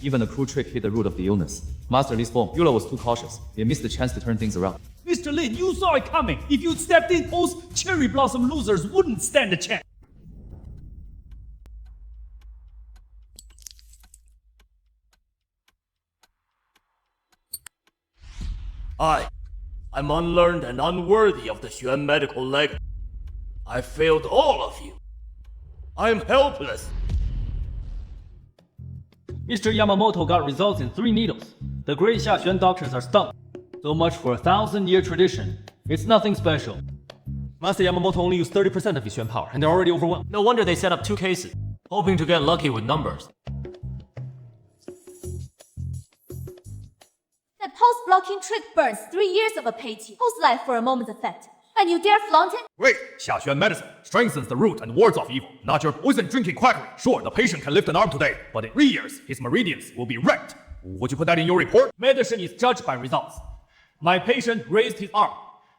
B: Even the crude trick hit the root of the illness. Master Li's form, Eula was too cautious. They missed the chance to turn things around.
A: Mr. Lin, you saw it coming. If you'd stepped in, those cherry blossom losers wouldn't stand a chance.
E: I'm unlearned and unworthy of the Xuan medical legacy. I failed all of you. I'm helpless.
A: Mr. Yamamoto got results in 3 needles. The Great Xia Xuan doctors are stumped. So much for a 1,000-year tradition. It's nothing special.
B: Master Yamamoto only used 30% of his Xuan power, and they're already overwhelmed.
J: No wonder they set up 2 cases, hoping to get lucky with numbers.
H: That pulse blocking trick burns 3 years of a piety, whose life for a moment's effect. And you dare flaunt it?
A: Great Xia Xuan medicine strengthens the root and wards off evil, not your poison drinking quackery. Sure, the patient can lift an arm today, but in 3 years, his meridians will be wrecked. Would you put that in your report? Medicine is judged by results. My patient raised his arm.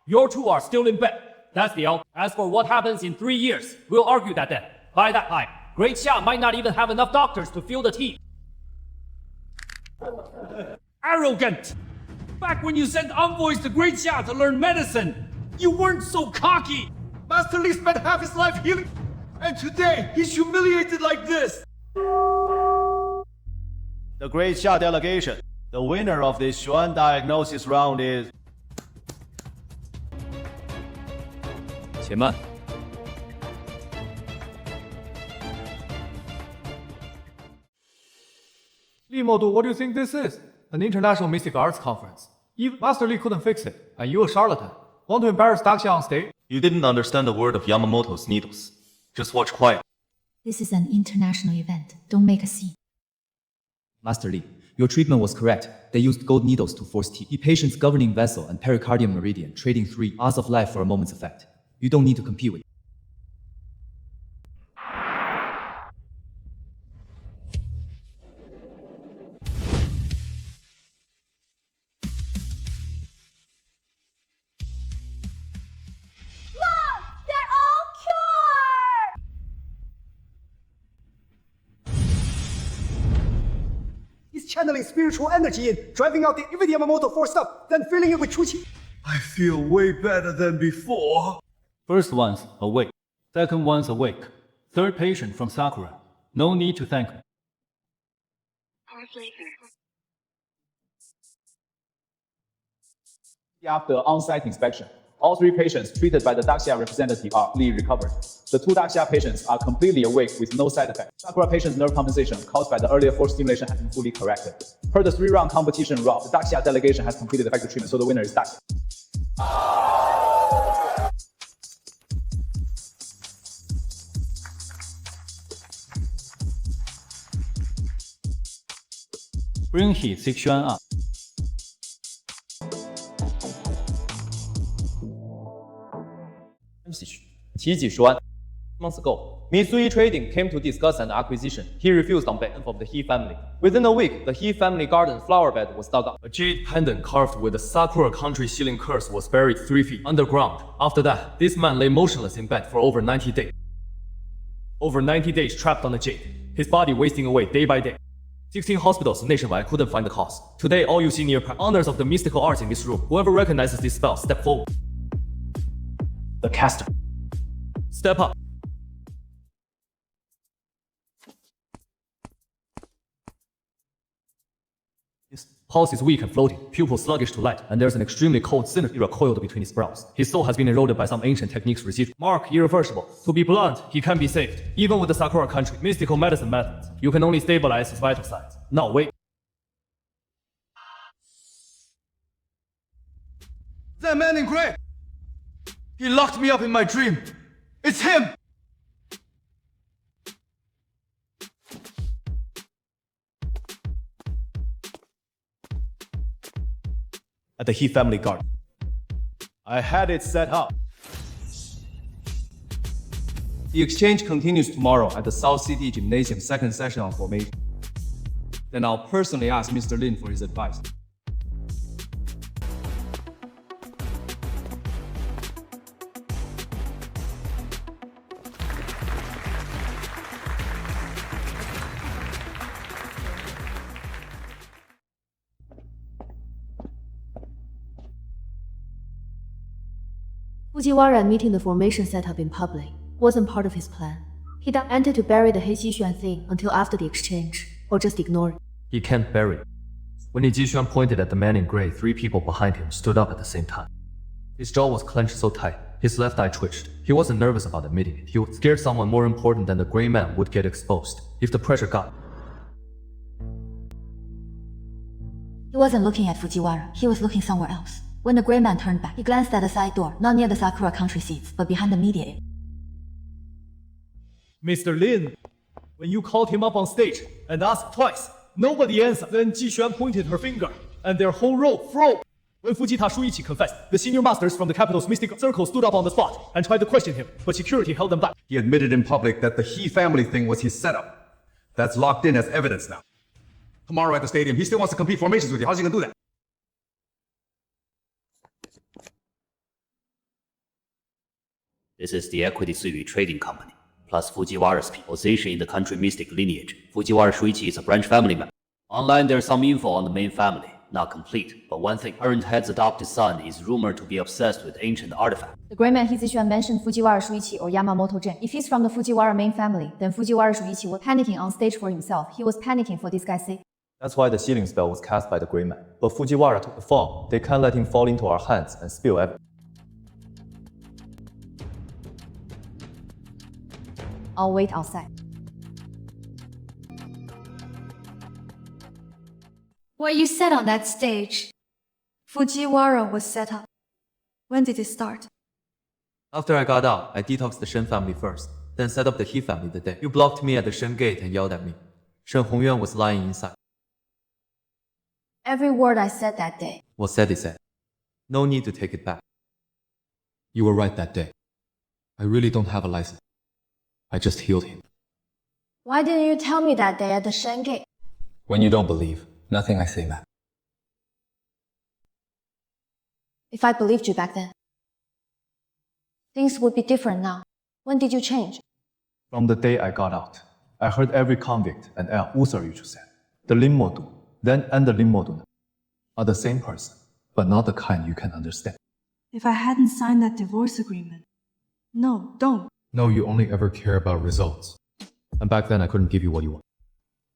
A: Your 2 are still in bed. That's the out. As for what happens in 3 years, we'll argue that then. By that time, Great Xia might not even have enough doctors to fill the team. Arrogant! Back when you sent envoys to Great Xia to learn medicine, you weren't so cocky! Master Li spent half his life healing, and today he's humiliated like this!
E: The Great Xia delegation. The winner of this Xuan diagnosis round is...
B: 且慢。
L: Limodo, what do you think this is? An international mystic arts conference. Even Master Li couldn't fix it, and you a charlatan. Want to embarrass Daxia on stage?
F: You didn't understand a word of Yamamoto's needles. Just watch quiet.
O: This is an international event. Don't make a scene.
N: Master Li, your treatment was correct. They used gold needles to force the patient's governing vessel and pericardium meridian, trading 3 hours of life for a moment's effect. You don't need to compete with.
K: Channeling spiritual energy in, driving out the evil Yamamoto forced up, then filling it with true chi.
A: I feel way better than before. First one's awake. Second one's awake. Third patient from Sakura. No need to thank me.
T: After on-site inspection,
L: All 3 patients treated by the Daxia representative are fully recovered. The 2 Daxia patients are completely awake with no side effects. Sakura patient's nerve compensation caused by the earlier force stimulation has been fully corrected. Per the 3-round competition route, the Daxia delegation has completed effective treatment, so the winner is Daxia.
B: Bring he Xuanyang up.
M: Months ago, Mitsui Trading came to discuss an acquisition. He refused on behalf of the He family. Within a week, the He family garden flower bed was dug up.
B: A jade pendant carved with a Sakura country sealing curse was buried 3 feet underground. After that, this man lay motionless in bed for over 90 days. Over 90 days trapped on the jade, his body wasting away day by day. 16 hospitals nationwide couldn't find the cause. Today, all you see near honors of the mystical arts in this room. Whoever recognizes this spell, step forward. The caster. Step up. His pulse is weak and floating, pupil sluggish to light, and there's an extremely cold synergy coiled between his brows. His soul has been eroded by some ancient techniques received. Mark irreversible. To be blunt, he can be saved. Even with the Sakura country mystical medicine methods, you can only stabilize his vital signs. Now wait.
P: That man in gray! He locked me up in my dream! It's him!
E: At the He family garden. I had it set up.
L: The exchange continues tomorrow at the South City Gymnasium 2nd session on formation. Then I'll personally ask Mr. Lin for his advice.
Q: Fujiwara admitting the formation setup in public wasn't part of his plan. He intended to bury the He Xixuan thing until after the exchange, or just ignore it.
B: He can't bury it. When He Xixuan pointed at the man in gray, 3 people behind him stood up at the same time. His jaw was clenched so tight, his left eye twitched. He wasn't nervous about admitting it. He was scared someone more important than the gray man would get exposed. If the pressure got...
O: He wasn't looking at Fujiwara. He was looking somewhere else. When the gray man turned back, he glanced at the side door, not near the Sakura country seats, but behind the media area.
L: Mr. Lin, when you called him up on stage and asked twice, nobody answered. Then Jixuan pointed her finger, and their whole row froze. When Fujita Shuiqi confessed, the senior masters from the capital's mystical circle stood up on the spot and tried to question him, but security held them back.
D: He admitted in public that the He family thing was his setup. That's locked in as evidence now. Tomorrow at the stadium, he still wants to compete formations with you. How's he gonna do that?
J: This is the Equity Suyu Trading Company, plus Fujiwara's position in the country mystic lineage. Fujiwara Shuiqi is a branch family member. Online there's some info on the main family, not complete, but one thing, current head's adopted son is rumored to be obsessed with ancient artifacts.
Q: The Grey Man He Xixuan mentioned Fujiwara Shuiqi or Yamamoto Gen. If he's from the Fujiwara main family, then Fujiwara Shuiqi was panicking on stage for himself. He was panicking for this guy's sake.
M: That's why the sealing spell was cast by the gray man. But Fujiwara took the fall. They can't let him fall into our hands and spill everything.
Q: I'll wait outside.
O: What you said on that stage, Fujiwara was set up. When did it start?
M: After I got out, I detoxed the Shen family first, then set up the He family the day. You blocked me at the Shen gate and yelled at me. Shen Hongyuan was lying inside.
O: Every word I said that day.
M: Was said is said. No need to take it back.
B: You were right that day. I really don't have a license. I just healed him.
O: Why didn't you tell me that day at the Shen gate?
B: When you don't believe, nothing I say matters.
O: If I believed you back then, things would be different now. When did you change?
L: From the day I got out, I heard every convict and User you said. The Lin Mo Du, then and the Lin Mo Du are the same person, but not the kind you can understand.
O: If I hadn't signed that divorce agreement. No, don't.
B: No, you only ever care about results. And back then I couldn't give you what you want.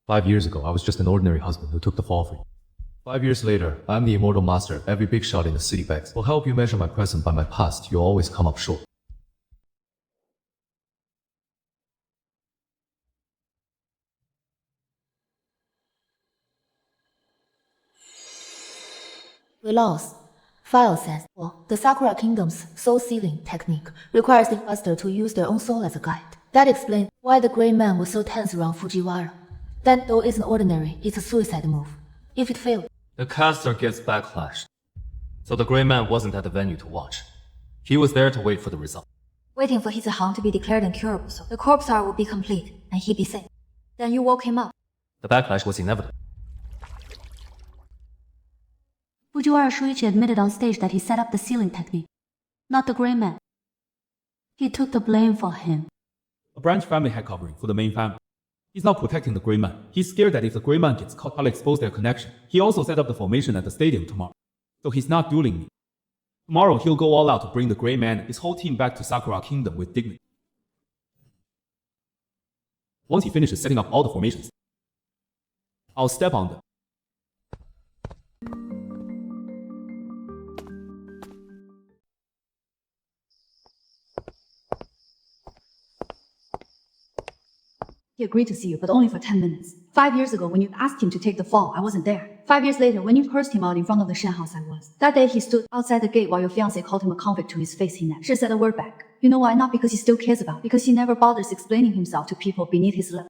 B: 5 years ago, I was just an ordinary husband who took the fall for you. 5 years later, I'm the immortal master. Every big shot in the city begs. Will help you measure my present by my past. You'll always come up short.
O: We lost. File says, well, the Sakura Kingdom's soul sealing technique requires the master to use their own soul as a guide. That explains why the Grey Man was so tense around Fujiwara. That though isn't ordinary, it's a suicide move. If it failed,
B: The caster gets backlashed. So the Grey Man wasn't at the venue to watch. He was there to wait for the result.
O: waiting for his harm to be declared incurable, so the corpse art will be complete, and he'd be safe. Then you woke him up.
B: The backlash was inevitable.
C: Fujiwara Shuichi admitted on stage that he set up the sealing technique, not the Grey Man. He took the blame for him.
A: A branch family had covering for the main family. He's not protecting the Grey Man. He's scared that if the Grey Man gets caught, I'll expose their connection. He also set up the formation at the stadium tomorrow. So he's not dueling me. Tomorrow he'll go all out to bring the Grey Man and his whole team back to Sakura Kingdom with dignity. Once he finishes setting up all the formations, I'll step on them.
Q: He agreed to see you, but only for 10 minutes. 5 years ago, when you asked him to take the fall, I wasn't there. 5 years later, when you cursed him out in front of the Shen house, I was. That day, he stood outside the gate while your fiancé called him a convict to his face. He never said a word back. You know why? Not because he still cares about, because he never bothers explaining himself to people beneath his level.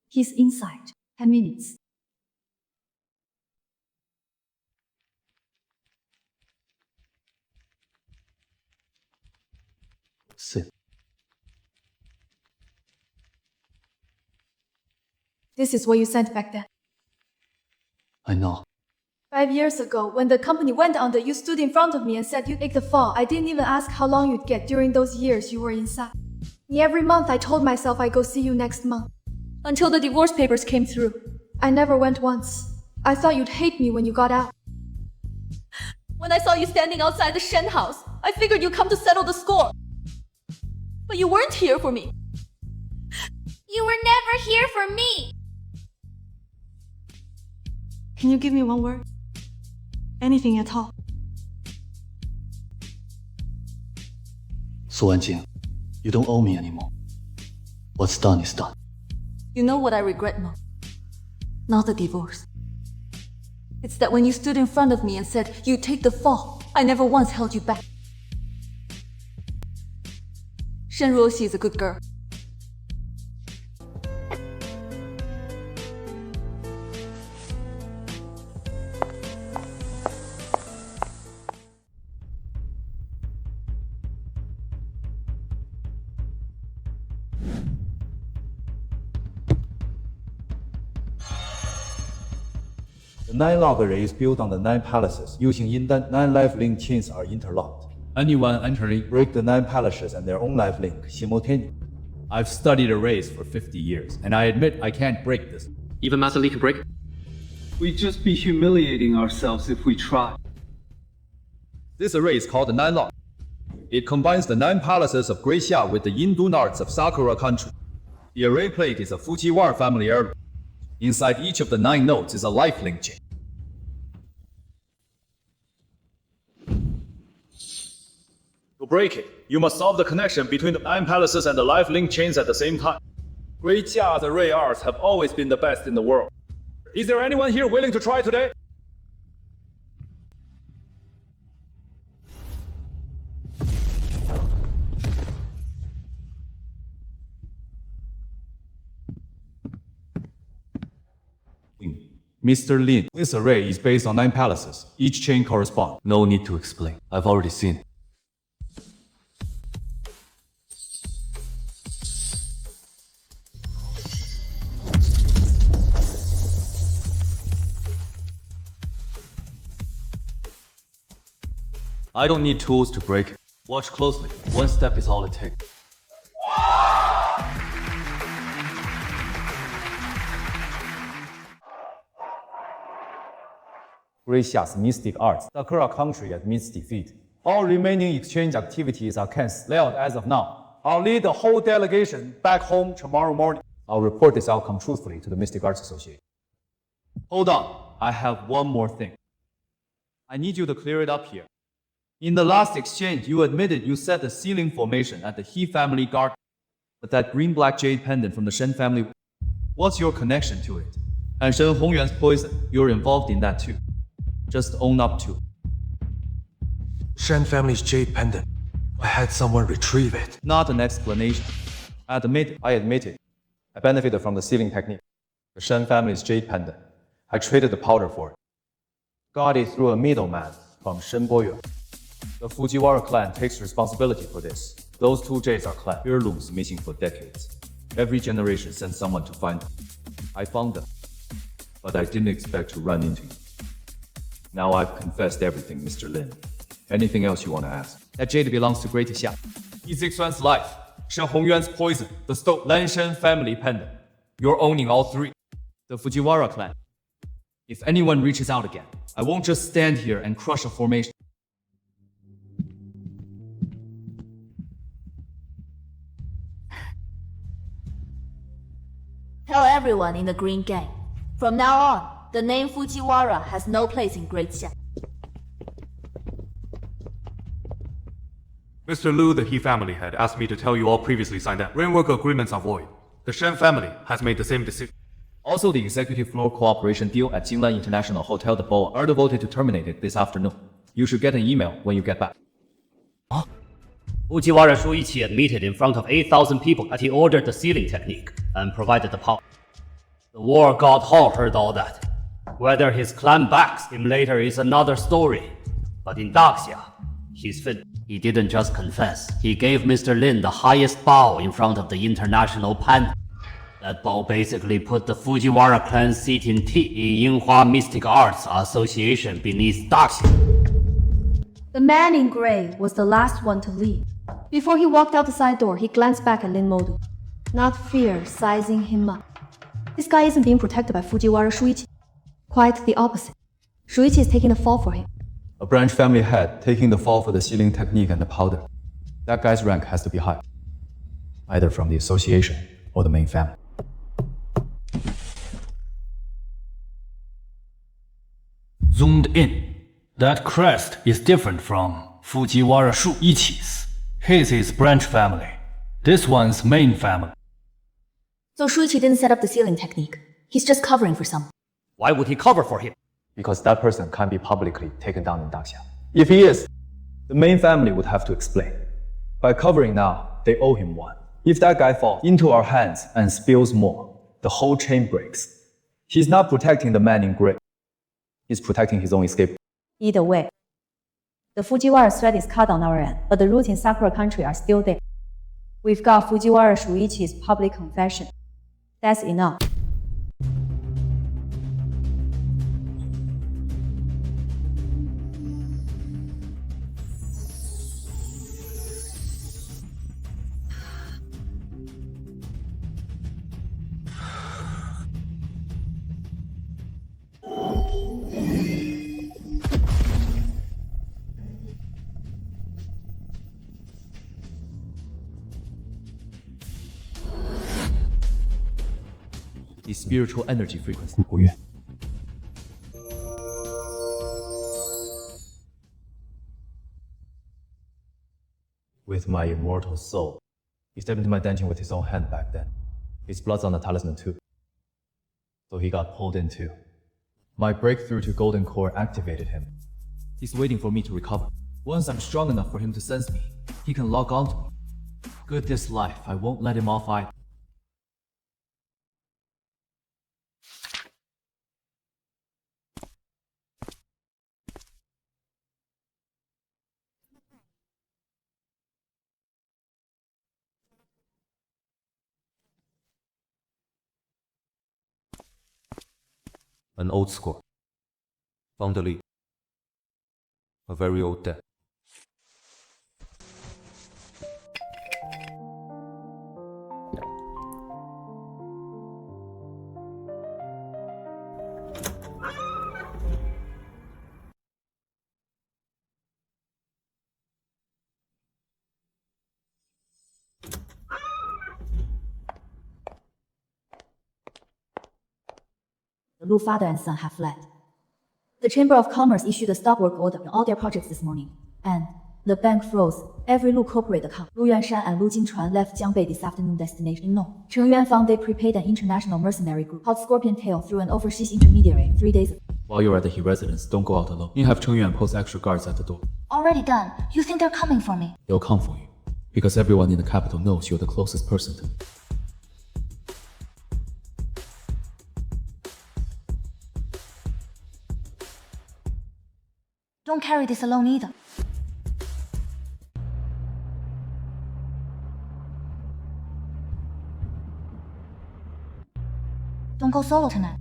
Q: He's inside. 10 minutes.
B: Sit.
Q: This is what you sent back then.
B: I know.
Q: 5 years ago, when the company went under, you stood in front of me and said you'd take the fall. I didn't even ask how long you'd get during those years you were inside. Every month I told myself I'd go see you next month. Until the divorce papers came through. I never went once. I thought you'd hate me when you got out. When I saw you standing outside the Shen house, I figured you'd come to settle the score. But you weren't here for me.
H: You were never here for me!
Q: Can you give me one word? Anything at all.
B: Xuanyang, you don't owe me anymore. What's done is done.
Q: You know what I regret most? Not the divorce. It's that when you stood in front of me and said you'd take the fall, I never once held you back. Shen Ruoxi is a good girl.
E: The 9 log array is built on the 9 palaces. Using Yindan, 9 life link chains are interlocked.
A: Anyone entering,
E: Break the 9 palaces and their own life link simultaneously.
A: I've studied arrays for 50 years, and I admit I can't break this.
J: Even Master Li can break it?
G: We'd just be humiliating ourselves if we tried.
D: This array is called the 9 log. It combines the 9 palaces of Great Xia with the Yindun arts of Sakura country. The array plate is a Fujiwara family heirloom. Inside each of the 9 nodes is a life link chain.
E: To break it, you must solve the connection between the 9 palaces and the life link chains at the same time.
D: Great Xia's array arts have always been the best in the world. Is there anyone here willing to try today? Mr. Lin, this array is based on 9 palaces. Each chain corresponds.
B: No need to explain. I've already seen it. I don't need tools to break it. Watch closely. One step is all it takes.
E: Great Xia's mystic arts. Sakura country admits defeat. All remaining exchange activities are cancelled as of now. I'll lead the whole delegation back home tomorrow morning. I'll report this outcome truthfully to the Mystic Arts Association.
B: Hold on, I have one more thing. I need you to clear it up here. In the last exchange, you admitted you set the sealing formation at the He family guard. But that green-black jade pendant from the Shen family, what's your connection to it? And Shen Hongyuan's poison, you're involved in that too. Just own up to it.
R: Shen family's jade pendant. I had someone retrieve it.
B: Not an explanation. Admit it.
F: I admit it. I benefited from the sealing technique. The Shen family's jade pendant. I traded the powder for it. Got it through a middleman from Shen Yuan. The Fujiwara clan takes responsibility for this. Those two jades are clan heirlooms missing for decades. Every generation sends someone to find them. I found them, but I didn't expect to run into you. Now I've confessed everything, Mr. Lin. Anything else you want to ask?
B: That jade belongs to Great Xia. He's Xuan's life, Shen Hongyuan's poison, the stone, Lan Shen family pendant. You're owning all three. The Fujiwara clan. If anyone reaches out again, I won't just stand here and crush a formation.
O: Tell everyone in the Green Gang. From now on, the name Fujiwara has no place in Great Xia.
S: Mr. Lu, the He family head, asked me to tell you all previously signed that framework agreements are void. The Shen family has made the same decision.
B: Also, the executive floor cooperation deal at Jinglan International Hotel de Boa are devoted to terminate it this afternoon. You should get an email when you get back.
J: Fujiwara Shuiqi admitted in front of 8,000 people that he ordered the sealing technique and provided the power. The war god Hall heard all that. Whether his clan backs him later is another story. But in Daxia, he's finished. He didn't just confess. He gave Mr. Lin the highest bow in front of the international panel. That bow basically put the Fujiwara clan seat in Yinghua Mystic Arts Association beneath Daxia.
H: The man in gray was the last one to leave. Before he walked out the side door, he glanced back at Lin Mo. Not fear sizing him up. This guy isn't being protected by Fujiwara Shuiqi. Quite the opposite. Shuiqi is taking the fall for him.
F: A branch family head taking the fall for the sealing technique and the powder. That guy's rank has to be high. Either from the association or the main family.
A: Zoomed in. That crest is different from Fujiwara Shuiqi's. His is branch family. This one's main family.
O: So Shuiqi didn't set up the sealing technique. He's just covering for someone.
J: Why would he cover for him?
F: Because that person can't be publicly taken down in Daxia. If he is, the main family would have to explain. By covering now, they owe him one. If that guy falls into our hands and spills more, the whole chain breaks. He's not protecting the man in gray. He's protecting his own escape.
Q: Either way, the Fujiwara threat is cut on our end, but the roots in Sakura country are still there. We've got Fujiwara Shuiqi's public confession. That's enough.
B: The spiritual energy frequency. Gu Yuan.
F: With my immortal soul. He stepped into my dungeon with his own hand back then. His blood's on the talisman too. So he got pulled in too. My breakthrough to Golden Core activated him.
B: He's waiting for me to recover. Once I'm strong enough for him to sense me, he can log on to me. Good this life, I won't let him off either.
F: An old score. Found a lead. A very old debt.
Q: Lu father and son have fled. The Chamber of Commerce issued a stop work order on all their projects this morning, and the bank froze every Lu corporate account. Lu Yuanshan and Lu Jingchuan left Jiangbei this afternoon destination No. Cheng Yuan found they prepaid an international mercenary group called Scorpion Tail through an overseas intermediary 3 days ago.
M: While you're at the He residence, don't go out alone. You have Cheng Yuan post extra guards at the door.
O: Already done. You think they're coming for me?
M: They'll come for you, because everyone in the capital knows you're the closest person to me.
O: Don't carry this alone either. Don't go solo tonight.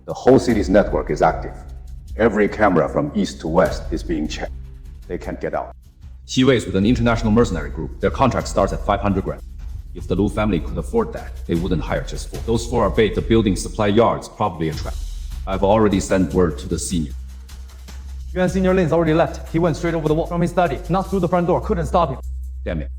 U: The whole city's network is active. Every camera from east to west is being checked. They can't get out.
D: He waits with an international mercenary group. Their contract starts at 500 grand. If the Lu family could afford that, they wouldn't hire just 4. Those 4 are bait the building supply yards, probably a trap. I've already sent word to the senior.
L: Yuan Senior Lin's already left. He went straight over the wall from his study, not through the front door. Couldn't stop him.
D: Damn it.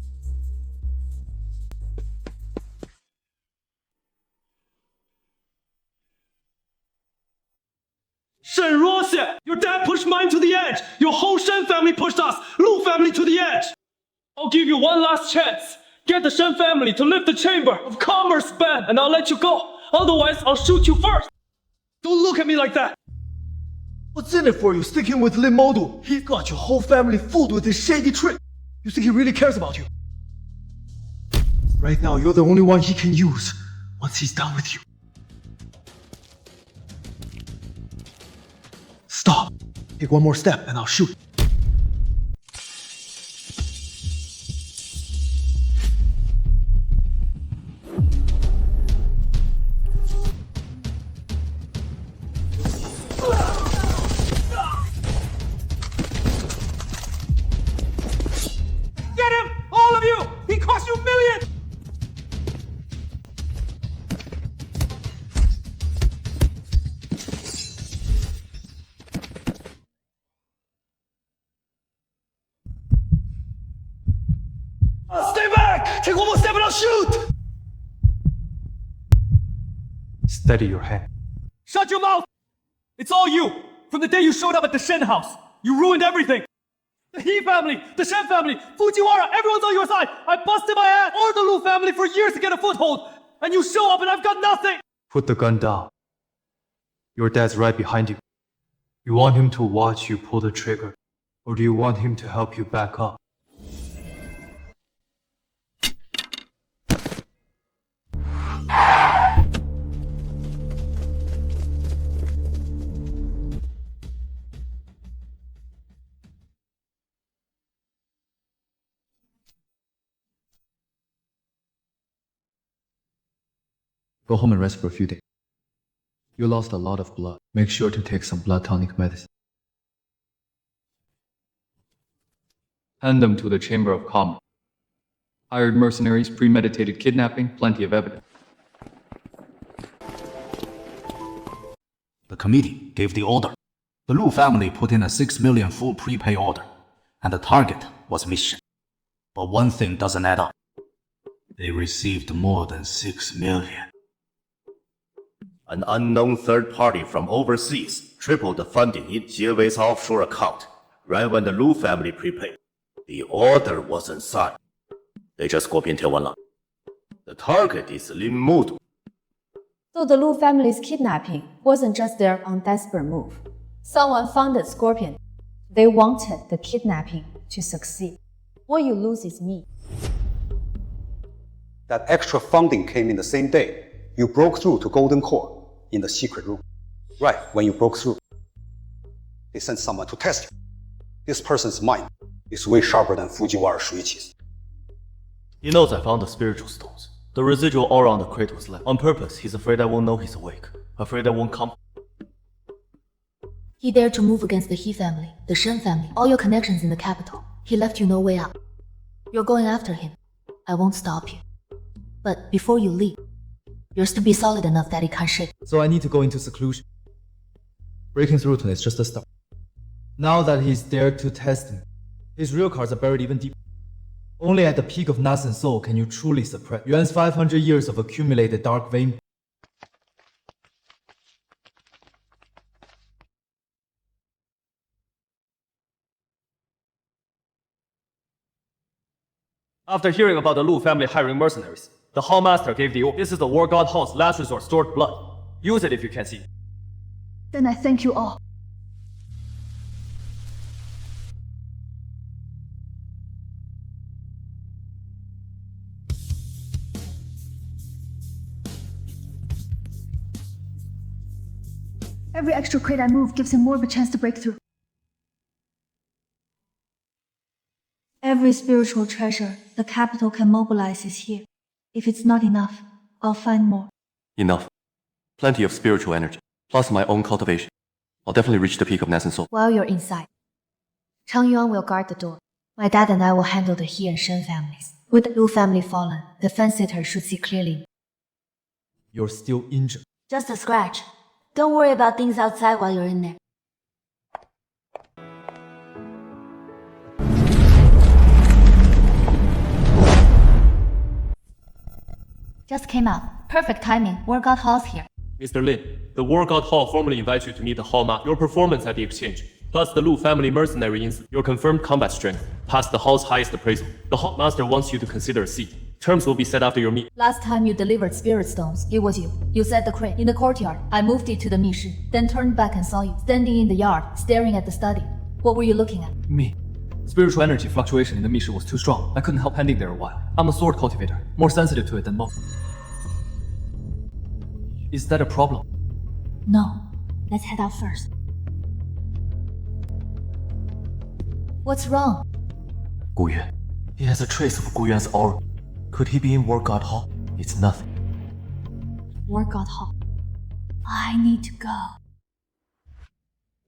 A: Shen Ruoxi! Your dad pushed mine to the edge! Your whole Shen family pushed us, Lu family, to the edge! I'll give you one last chance. Get the Shen family to lift the Chamber of Commerce ban, and I'll let you go. Otherwise, I'll shoot you first. Don't look at me like that.
K: What's in it for you sticking with Lin Mo? He got your whole family fooled with his shady trick. You think he really cares about you? Right now, you're the only one he can use once he's done with you. Stop. Take one more step and I'll shoot.
A: Get him! All of you! He cost you millions! Stay back! Take one more step and I'll shoot!
L: Steady your hand.
A: Shut your mouth! It's all you! From the day you showed up at the Shen house, you ruined everything! The He family, the Shen family, Fujiwara, everyone's on your side! I busted my ass or the Lu family for years to get a foothold! And you show up and I've got nothing!
L: Put the gun down. Your dad's right behind you. You want him to watch you pull the trigger, or do you want him to help you back up?
B: Go home and rest for a few days. You lost a lot of blood. Make sure to take some blood tonic medicine. Hand them to the Chamber of Commerce. Hired mercenaries, premeditated kidnapping, plenty of evidence.
E: The committee gave the order. The Lu family put in a 6 million full prepay order, and the target was mission. But one thing doesn't add up. They received more than 6 million.
V: An unknown third party from overseas tripled the funding in Jiewei's offshore account right when the Lu family prepaid. The order wasn't signed. They just Scorpion Tail one line. The target is Lin Mo.
Q: So the Lu family's kidnapping wasn't just their own desperate move. Someone funded Scorpion. They wanted the kidnapping to succeed. What you lose is me.
K: That extra funding came in the same day. You broke through to Golden Core in the secret room. Right when you broke through, they sent someone to test you. This person's mind is way sharper than Fujiwara Shuichi's.
M: He knows I found the spiritual stones. The residual aura on the crate was left. On purpose, he's afraid I won't know he's awake. Afraid I won't come.
O: He dared to move against the He family, the Shen family, all your connections in the capital. He left you no way out. You're going after him. I won't stop you. But before you leave, yours to be solid enough that it can't shake.
B: So I need to go into seclusion. Breaking through to him is just a start. Now that he's dared to test me, his real cards are buried even deeper. Only at the peak of Nas and Soul can you truly suppress Yuan's 500 years of accumulated dark vein.
A: After hearing about the Lu family hiring mercenaries, the Hall Master gave the order. This is the War God Hall's last resort stored blood. Use it if you can see.
H: Then I thank you all. Every extra crate I move gives him more of a chance to break through.
Q: Every spiritual treasure the capital can mobilize is here. If it's not enough, I'll find more.
M: Enough. Plenty of spiritual energy, plus my own cultivation. I'll definitely reach the peak of Nas and Soul.
O: While you're inside, Chang Yuan will guard the door. My dad and I will handle the He and Shen families. With the Lu family fallen, the fence-sitter should see clearly.
B: You're still injured.
O: Just a scratch. Don't worry about things outside while you're in there.
H: Just came out. Perfect timing. War God Hall's here.
I: Mr. Lin, the War God Hall formally invites you to meet the Hall Master. Your performance at the exchange, plus the Lu family mercenary incident, your confirmed combat strength, passed the Hall's highest appraisal. The Hall Master wants you to consider a seat. Terms will be set after your meet.
Q: Last time you delivered spirit stones, it was you. You set the crate in the courtyard. I moved it to the Mishi, then turned back and saw you standing in the yard, staring at the study. What were you looking at?
B: Me. Spiritual energy fluctuation in the Mishi was too strong. I couldn't help pending there a while. I'm a sword cultivator, more sensitive to it than most. Is that a problem?
Q: No. Let's head out first.
O: What's wrong?
M: Gu Yuan. He has a trace of Gu Yuan's aura. Could he be in War God Hall? It's nothing.
Q: War God Hall. I need to go.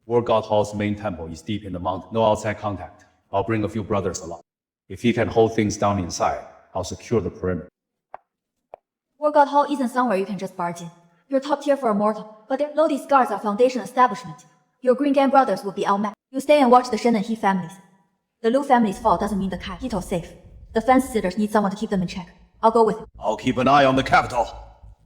T: War God Hall's main temple is deep in the mountain. No outside contact. I'll bring a few brothers along. If he can hold things down inside, I'll secure the perimeter.
Q: War God Hall isn't somewhere you can just barge in. You're top tier for a mortal, but their Lodi's guards are Foundation establishment. Your Green Gang brothers will be outmatched. You stay and watch the Shen and He families. The Lu family's fall doesn't mean the capital's safe. The fence-sitters need someone to keep them in check. I'll go with you.
E: I'll keep an eye on the capital.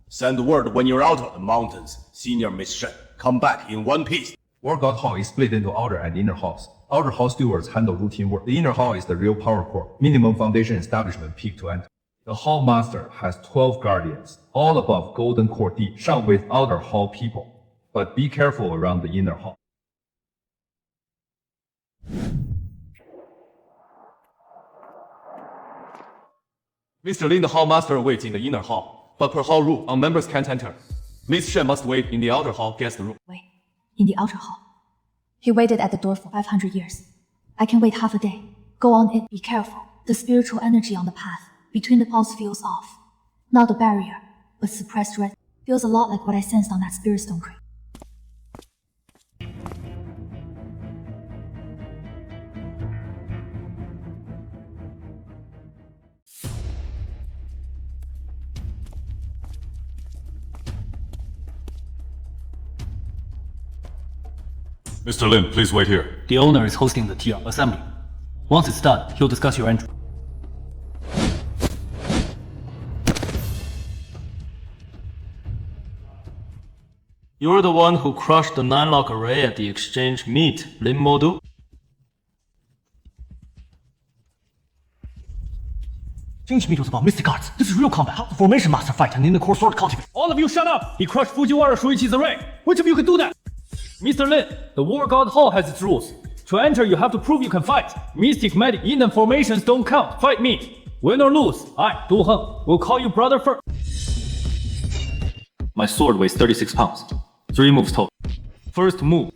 E: Send word when you're out of the mountains. Senior Miss Shen, come back in one piece.
F: War God Hall is split into outer and inner halls. Outer hall stewards handle routine work. The inner hall is the real power core, minimum Foundation establishment peak to enter. The Hall Master has 12 guardians, all above Golden Core D, shot with outer hall people. But be careful around the inner hall.
I: Mr. Lin, the Hall Master awaits in the inner hall, but per hall rule, our members can't enter. Miss Shen must wait in the outer hall, guest room.
Q: Wait, in the outer hall. He waited at the door for 500 years. I can wait half a day. Go on in, be careful. The spiritual energy on the path between the pulse feels off. Not a barrier, but suppressed red. Feels a lot like what I sensed on that spirit stone crate.
S: Mr. Lin, please wait here.
A: The owner is hosting the TR assembly. Once it's done, he'll discuss your entry. You're the one who crushed the 9-lock array at the exchange meet, Lin Mo do? Exchange meet was about mystic arts. This is real combat. How the formation master fight and in the core sword cultivate. All of you shut up! He crushed Fujiwara Shuichi's array. Which of you can do that? Mr. Lin, the War God Hall has its rules. To enter, you have to prove you can fight. Mystic, medic, yin, and formations don't count. Fight me. Win or lose, I, Du Heng, will call you brother first. My sword weighs 36 pounds. 3 moves total. First move.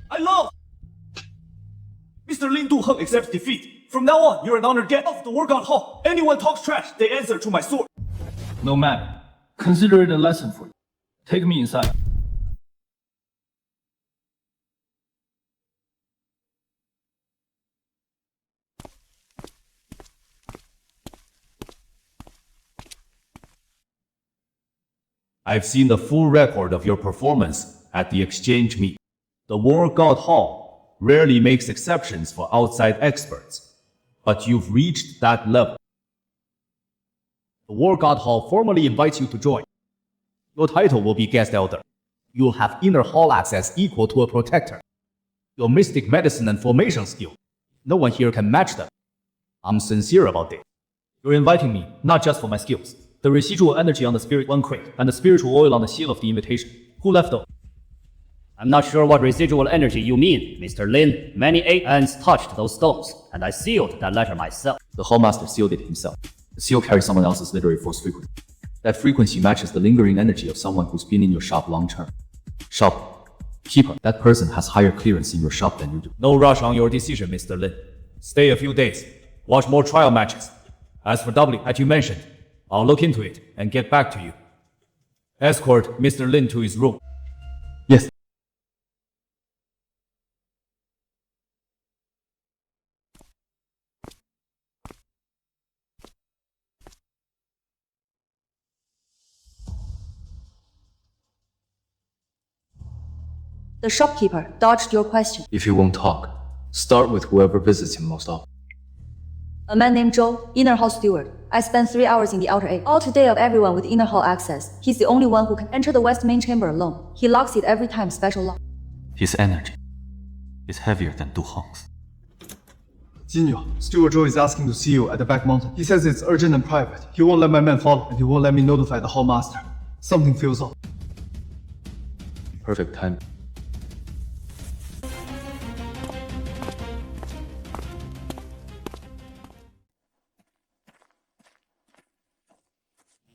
A: I lost! Mr. Lin Du Heng accepts defeat. From now on, you're an honored guest of the workout hall. Anyone talks trash, they answer to my sword.
B: No matter. Consider it a lesson for you. Take me inside.
E: I've seen the full record of your performance at the exchange meet. The War God Hall rarely makes exceptions for outside experts, but you've reached that level. The War God Hall formally invites you to join. Your title will be Guest Elder. You'll have inner hall access equal to a protector. Your mystic medicine and formation skill, no one here can match them. I'm sincere about it. You're inviting me, not just for my skills. The residual energy on the spirit 1 crate, and the spiritual oil on the seal of the invitation. Who left those?
J: I'm not sure what residual energy you mean, Mr. Lin. Many 8 hands touched those stones, and I sealed that letter myself.
B: The Hall Master sealed it himself. The seal carries someone else's literary force frequency. That frequency matches the lingering energy of someone who's been in your shop long term. Shopkeeper. That person has higher clearance in your shop than you do.
E: No rush on your decision, Mr. Lin. Stay a few days. Watch more trial matches. As for doubling that you mentioned, I'll look into it and get back to you. Escort Mr. Lin to his room.
B: Yes.
Q: The shopkeeper dodged your question.
B: If you won't talk, start with whoever visits him most often.
Q: A man named Zhou, Inner Hall Steward. I spent 3 hours in the Outer 8. All today of everyone with Inner Hall access. He's the only one who can enter the West Main Chamber alone. He locks it every time special lock.
B: His energy is heavier than Du Hong's.
L: Jinyo, Steward Zhou is asking to see you at the back mountain. He says it's urgent and private. He won't let my men follow, and he won't let me notify the Hall Master. Something feels off.
B: Perfect time.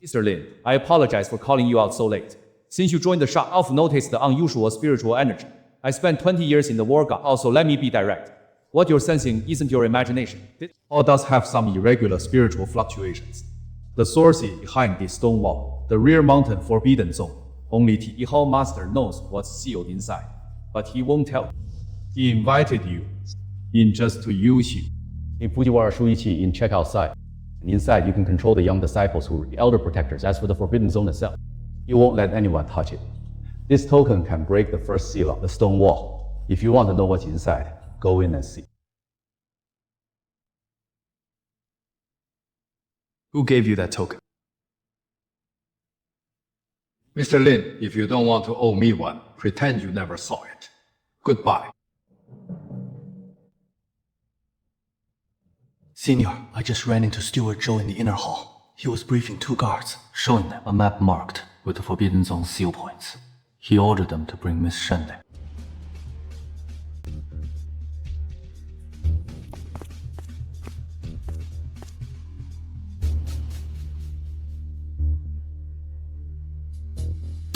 E: Mr. Lin, I apologize for calling you out so late. Since you joined the shop, I've noticed the unusual spiritual energy. I spent 20 years in the War God, also let me be direct. What you're sensing isn't your imagination. It all does have some irregular spiritual fluctuations. The source behind this stone wall, the rear mountain forbidden zone. Only the Hall Master knows what's sealed inside, but he won't tell you. He invited you in just to use you.
N: In Fujiwara Shuiqi in check outside. And inside you can control the young disciples who are the elder protectors. As for the forbidden zone itself, you won't let anyone touch it. This token can break the first seal of the stone wall. If you want to know what's inside, go in and see.
B: Who gave you that token?
R: Mr. Lin, if you don't want to owe me one, pretend you never saw it. Goodbye.
B: Senior, I just ran into Steward Zhou in the inner hall. He was briefing 2 guards, showing them a map marked with the Forbidden Zone seal points. He ordered them to bring Miss Shen there.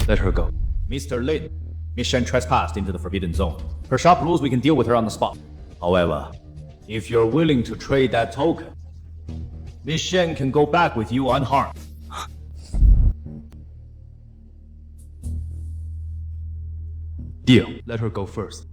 B: Let her go.
E: Mr. Lin, Miss Shen trespassed into the Forbidden Zone. Per shop rules, we can deal with her on the spot. However, if you're willing to trade that token, Miss Shen can go back with you unharmed.
B: Deal. Let her go first.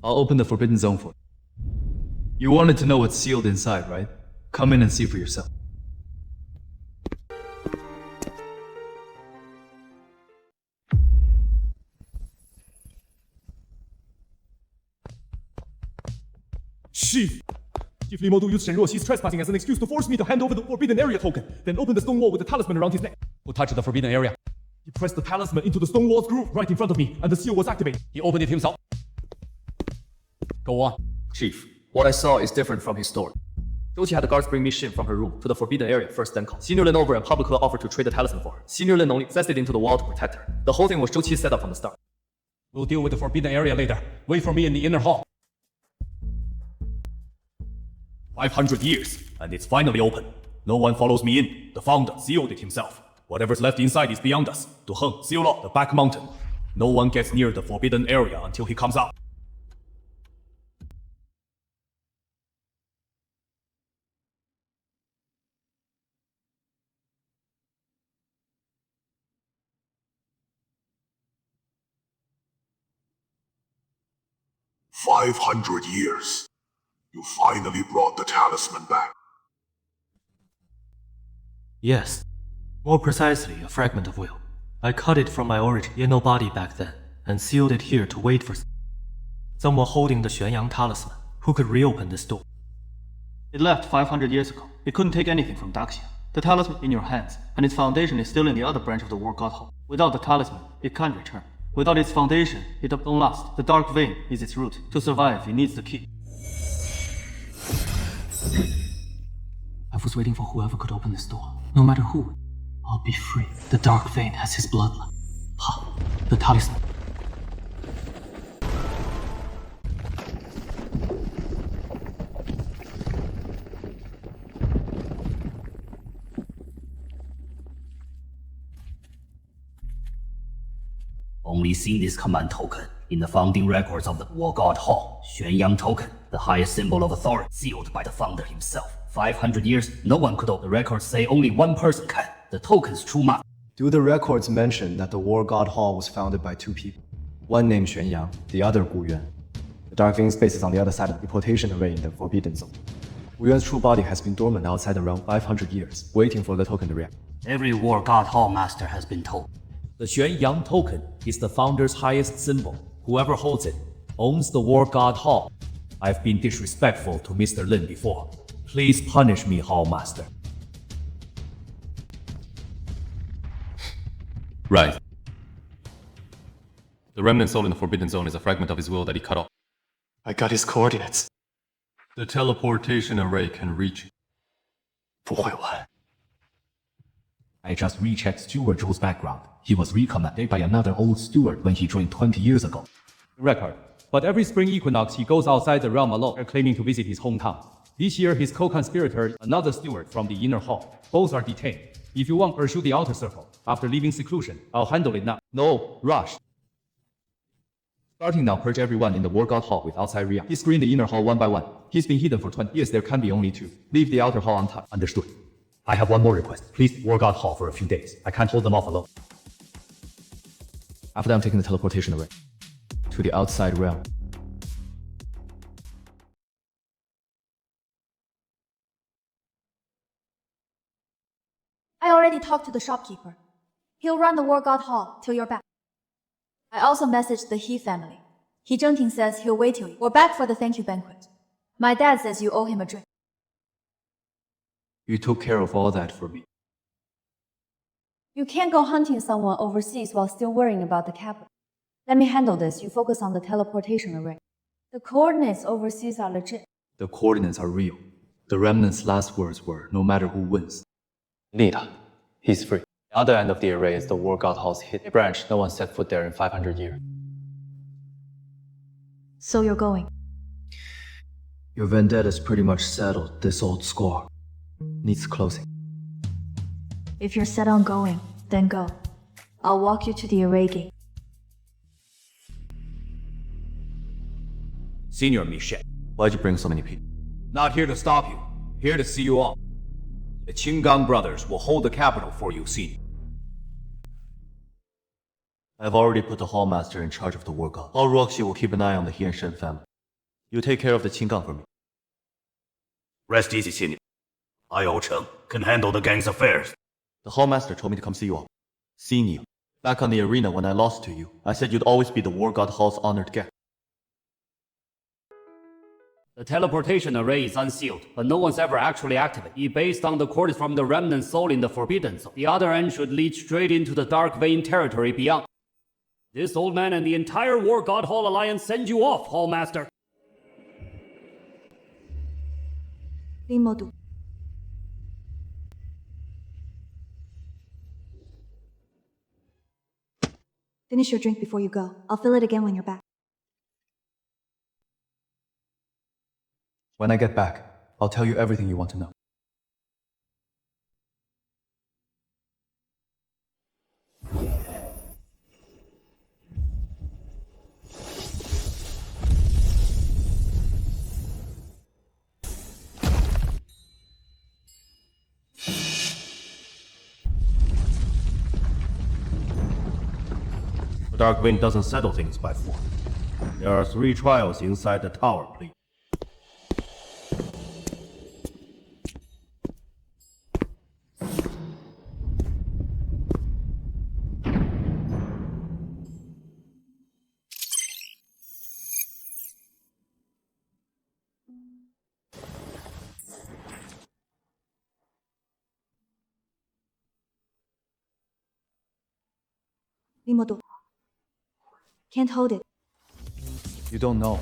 B: I'll open the Forbidden Zone for you. You wanted to know what's sealed inside, right? Come in and see for yourself.
I: Chief! Chief Li Mo used Shen Ruoxi's trespassing as an excuse to force me to hand over the Forbidden Area token, then open the stone wall with the talisman around his neck.
E: Who touched the Forbidden Area?
I: He pressed the talisman into the stone wall's groove right in front of me, and the seal was activated.
E: He opened it himself. Go on.
B: Chief, what I saw is different from his story.
I: Zhouqi had the guards bring me Shin from her room to the forbidden area first, then called. Senior Lin over and publicly offered to trade the talisman for her. Senior Lin only accessed it into the wall to protect her. The whole thing was Zhouqi's setup from the start.
A: We'll deal with the forbidden area later. Wait for me in the inner hall.
E: 500 years, and it's finally open. No one follows me in. The founder sealed it himself. Whatever's left inside is beyond us. Du Heng, seal off the back mountain. No one gets near the forbidden area until he comes out.
C: $500. You finally brought the talisman back.
I: Yes. More precisely, a fragment of will. I cut it from my original body back then, and sealed it here to wait for someone holding the Xuanyang talisman, who could reopen this door.
A: It left 500 years ago. It couldn't take anything from Daxia. The talisman in your hands, and its foundation is still in the other branch of the War God Hall. Without the talisman, it can't return. Without its foundation, it don't last. The dark vein is its root. To survive, it needs the key. I was waiting for whoever could open this door. No matter who, I'll be free. The dark vein has his bloodline. Ha! The talisman.
J: Only seen this command token in the founding records of the War God Hall. Xuanyang Token, the highest symbol of authority, sealed by the founder himself. 500 years, no one could open. The records say only one person can. The token's true mark.
F: Do the records mention that the War God Hall was founded by two people? One named Xuanyang, the other Gu Yuan. The dark vein space is on the other side of the deportation array in the Forbidden Zone. Gu Yuan's true body has been dormant outside around 500 years, waiting for the token to react.
J: Every War God Hall master has been told.
E: The Xuanyang Token is the founder's highest symbol. Whoever holds it owns the War God Hall. I've been disrespectful to Mr. Lin before. Please punish me, Hall Master.
I: Right. The remnant soul in the Forbidden Zone is a fragment of his will that he cut off.
A: I got his coordinates.
I: The teleportation array can reach it.
A: 不会玩.
E: I just rechecked Steward Zhou's background. He was recommended by another old steward when he joined 20 years ago.
T: Record. But every spring equinox, he goes outside the realm alone, claiming to visit his hometown. This year, his co-conspirator, another steward from the inner hall. Both are detained. If you want, pursue the outer circle. After leaving seclusion, I'll handle it now.
F: No, rush. Starting now, purge everyone in the War God Hall with outside realm. He screened the inner hall one by one. He's been hidden for 20 years, there can be only two. Leave the outer hall untouched.
J: Understood. I have one more request. Please War God Hall for a few days. I can't hold them off alone.
F: After I'm taking the teleportation array to the outside realm.
H: I already talked to the shopkeeper. He'll run the War God Hall till you're back. I also messaged the He family. He Zhengting says he'll wait till you're back for the thank you banquet. My dad says you owe him a drink.
F: You took care of all that for me.
Q: You can't go hunting someone overseas while still worrying about the capital. Let me handle this. You focus on the teleportation array. The coordinates overseas are legit.
F: The coordinates are real. The remnant's last words were, no matter who wins. Nita, he's free. The other end of the array is the War God Hall's hidden branch. No one set foot there in 500 years.
Q: So you're going.
F: Your vendetta's pretty much settled. This old score needs closing.
Q: If you're set on going, then go. I'll walk you to the array gate.
E: Senior Michelle.
F: Why'd you bring so many people?
E: Not here to stop you. Here to see you off. The Qinggang brothers will hold the capital for you, Senior.
F: I've already put the Hallmaster in charge of the War God. Shen Ruoxi will keep an eye on the He and Shen family. You take care of the Qinggang for me.
E: Rest easy, Senior. I, Cheng, can handle the gang's affairs.
F: The Hallmaster told me to come see you all. Seen you. Back on the arena when I lost to you, I said you'd always be the War God Hall's honored guest.
J: The teleportation array is unsealed, but no one's ever actually activated it. Based on the coordinates from the remnant soul in the Forbidden Zone, the other end should lead straight into the Dark Vein territory beyond. This old man and the entire War God Hall Alliance send you off, Hallmaster.
Q: Lin Mo do. Finish your drink before you go. I'll fill it again when you're back.
B: When I get back, I'll tell you everything you want to know.
V: The Dark Wind doesn't settle things by force. There are 3 trials inside the tower, please.
Q: Lin Mo do. Can't hold it.
B: You don't know.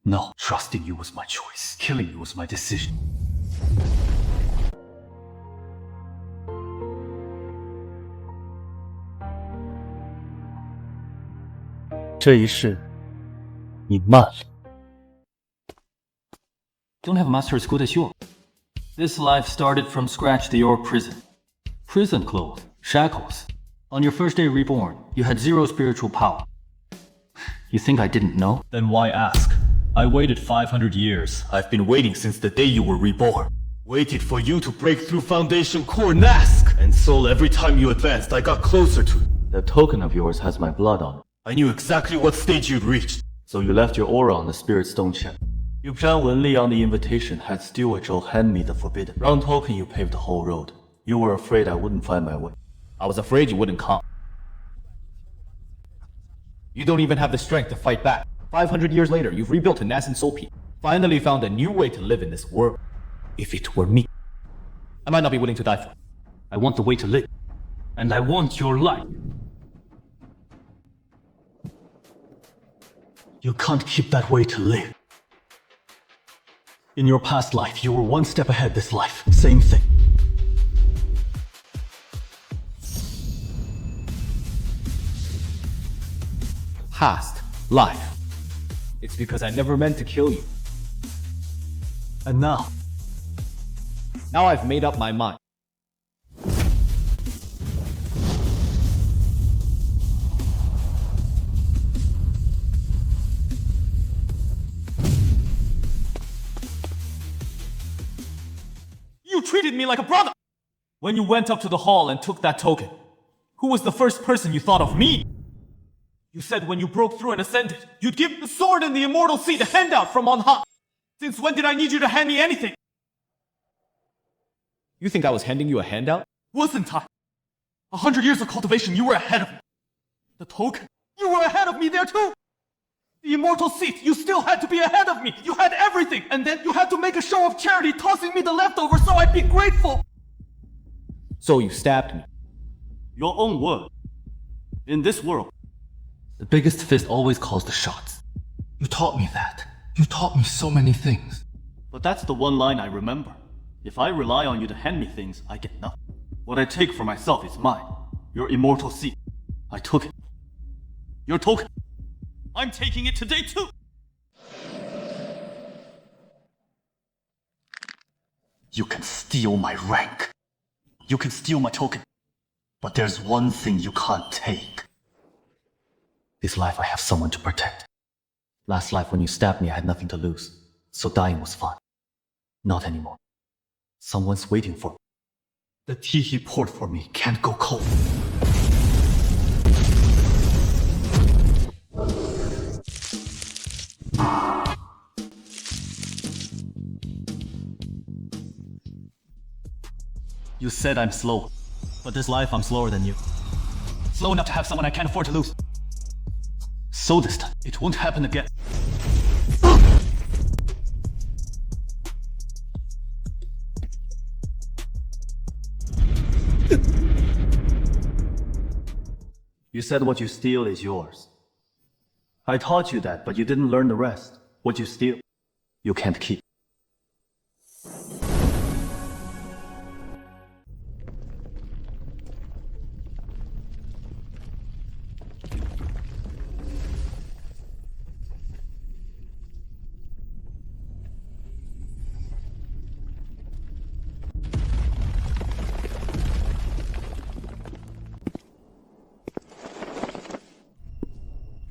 B: No, trusting you was my choice. Killing you was my decision.
A: 这一世，你慢了。Don't have a master as good as yours. This life started from scratch to your prison. Prison clothes, shackles. On your first day reborn, you had 0 spiritual power. You think I didn't know?
B: Then why ask? I waited 500 years.
E: I've been waiting since the day you were reborn. Waited for you to break through Foundation Core Nask! And so every time you advanced, I got closer to it.
B: The token of yours has my blood on it.
E: I knew exactly what stage you'd reached.
B: So you left your aura on the Spirit Stone chip. You plan Wenli on the invitation had Steward Zhou hand me the forbidden. Round token you paved the whole road. You were afraid I wouldn't find my way.
E: I was afraid you wouldn't come. You don't even have the strength to fight back. 500 years later, you've rebuilt a nascent soul piece. Finally found a new way to live in this world. If it were me, I might not be willing to die for it.
A: I want the way to live. And I want your life. You can't keep that way to live. In your past life, you were 1 step ahead this life. Same thing.
E: Past life. It's because I never meant to kill you.
A: And now?
E: Now I've made up my mind.
A: You treated me like a brother! When you went up to the hall and took that token, who was the first person you thought of? Me! You said when you broke through and ascended, you'd give the sword and the immortal seed a handout from on high. Since when did I need you to hand me anything?
E: You think I was handing you a handout?
A: Wasn't I? 100 years of cultivation, you were ahead of me. The token, you were ahead of me there too. The immortal seed, you still had to be ahead of me. You had everything, and then you had to make a show of charity, tossing me the leftovers so I'd be grateful.
E: So you stabbed me.
A: Your own word. In this world, the biggest fist always calls the shots. You taught me that. You taught me so many things. But that's the one line I remember. If I rely on you to hand me things, I get nothing. What I take for myself is mine. Your immortal seed. I took it. Your token. I'm taking it today too! You can steal my rank. You can steal my token. But there's one thing you can't take. This life I have someone to protect. Last life when you stabbed me I had nothing to lose, so dying was fun. Not anymore.
B: Someone's waiting for me. The tea he poured for me can't go cold. You said I'm slow, but this life I'm slower than you. Slow enough to have someone I can't afford to lose. So this time, it won't happen again. You said what you steal is yours. I taught you that, but you didn't learn the rest. What you steal, you can't keep.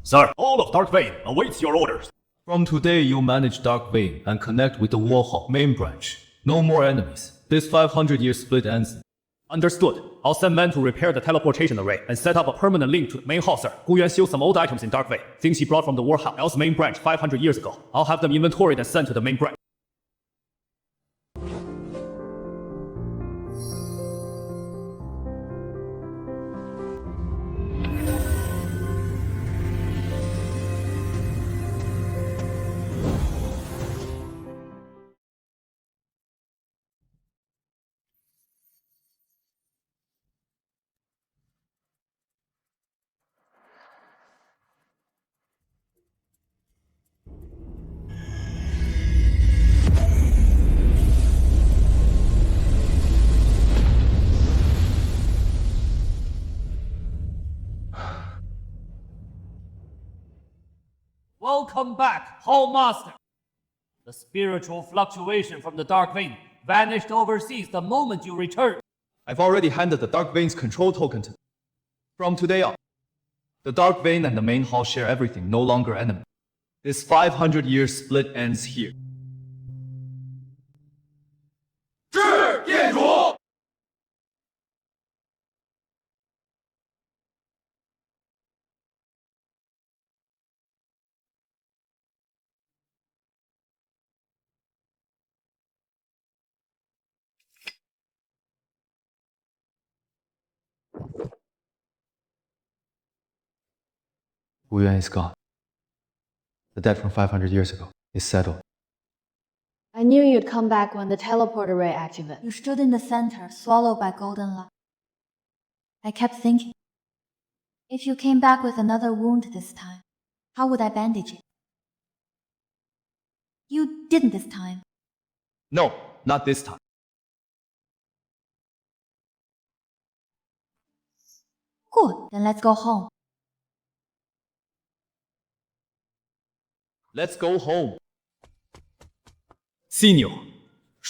E: Sir, all of Dark Vein awaits your orders.
B: From today, you manage Dark Vein and connect with the Warhawk main branch. No more enemies. This 500-year split ends.
E: Understood. I'll send men to repair the teleportation array and set up a permanent link to the main hall, sir. Gu Yuan stole some old items in Dark Vein, things he brought from the Warhouse main branch 500 years ago. I'll have them inventoried and sent to the main branch.
J: Welcome back, Hall Master. The spiritual fluctuation from the Dark Vein vanished overseas the moment you returned.
F: I've already handed the Dark Vein's control token to them. From today on, the Dark Vein and the main hall share everything, no longer enemy. This 500-year split ends here.
A: 是店主。
B: Gu Yuan is gone. The debt from 500 years ago is settled.
H: I knew you'd come back when the teleport array activated.
Q: You stood in the center, swallowed by golden light. I kept thinking, if you came back with another wound this time, how would I bandage it? You didn't this time.
F: No, not this time.
Q: Good, then let's go home.
F: Let's go home.
B: Senior,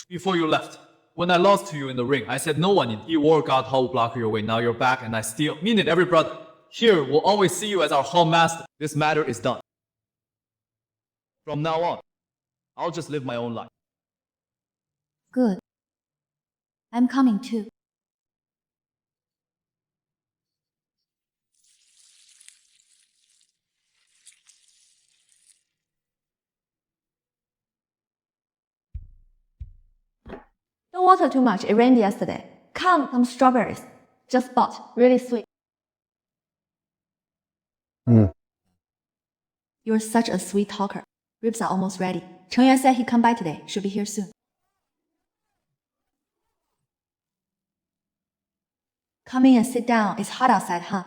B: before you left, when I lost to you in the ring, I said no one in E or God Hall will block your way. Now you're back and I still mean it, every brother. Here, we'll always see you as our Hall Master.
F: This matter is done. From now on, I'll just live my own life.
Q: Good. I'm coming too. Don't water too much, it rained yesterday. Come, some strawberries. Just bought, really sweet. You're such a sweet talker. Ribs are almost ready. Cheng Yuan said he'd come by today, should be here soon. Come in and sit down, it's hot outside, huh?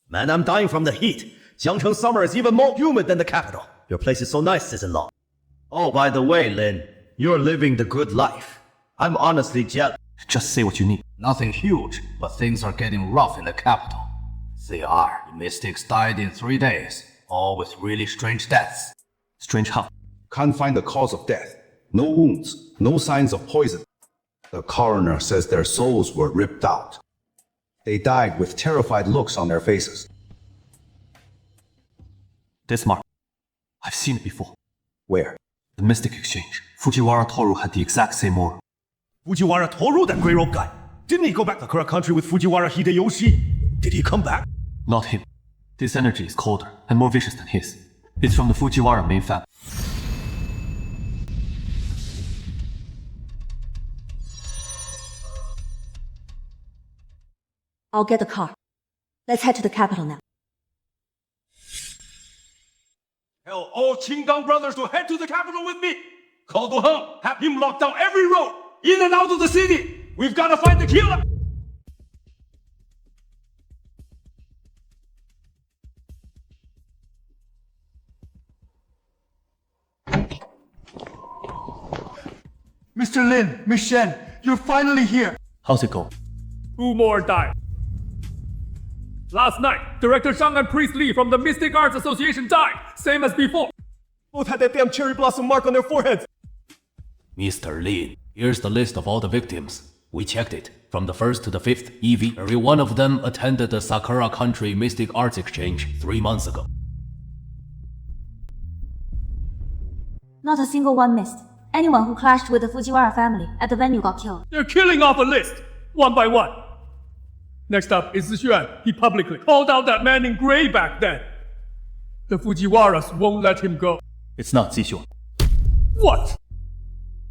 E: Man, I'm dying from the heat. Jiangcheng summer is even more humid than the capital. Your place is so nice, sister-in-law. Oh, by the way, Lin, you're living the good life. I'm honestly jealous.
B: Just say what you need.
K: Nothing huge, but things are getting rough in the capital. They are. The mystics died in 3 days, all with really strange deaths.
B: Strange how?
K: Can't find the cause of death. No wounds, no signs of poison. The coroner says their souls were ripped out. They died with terrified looks on their faces.
B: This mark. I've seen it before.
K: Where?
B: The Mystic Exchange. Fujiwara Toru had the exact same aura.
E: Fujiwara Toru, that grey robe guy. Didn't he go back to Sakura country with Fujiwara Hideyoshi? Did he come back?
M: Not him. This energy is colder and more vicious than his. It's from the Fujiwara main family.
Q: I'll get the car. Let's head to the capital now.
S: Tell all Qinggang brothers to head to the capital with me. Call Du Heng, have him lock down every road, in and out of the city. We've got to find the killer.
A: Mr. Lin, Miss Shen, you're finally here.
M: How's it going?
I: 2 more died. Last night, Director Zhang and Priest Li from the Mystic Arts Association died, same as before.
E: Both had that damn cherry blossom mark on their foreheads.
J: Mr. Lin, here's the list of all the victims. We checked it. From the 1st to the 5th EV, every one of them attended the Sakura Country Mystic Arts Exchange 3 months ago.
Q: Not a single one missed. Anyone who clashed with the Fujiwara family at the venue got killed.
I: They're killing off a list, one by one. Next up is Xuan. He publicly called out that man in gray back then. The Fujiwaras won't let him go.
J: It's not Zixuan.
I: What?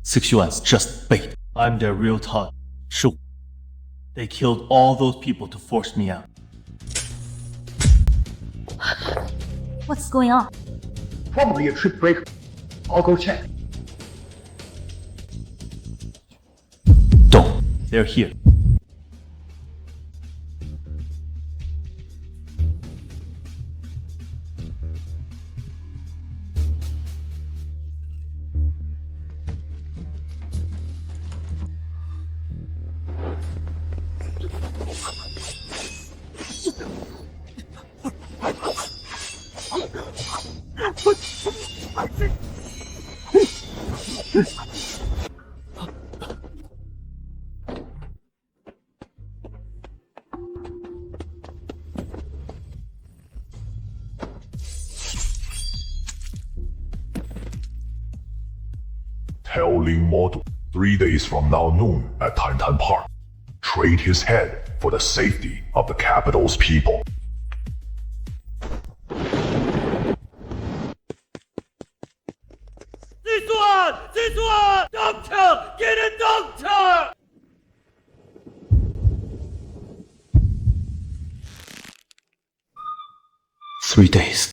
J: Zixuan's just bait. I'm their real target. Shu. They killed all those people to force me out.
Q: What's going on?
K: Probably a trick breaker. I'll go check.
J: Don't. They're here.
C: Tell Lin Mo to 3 days from now noon at Tantan Park. Trade his head for the safety of the capital's people.
E: Zixuan! Doctor! Get a doctor!
J: Three days.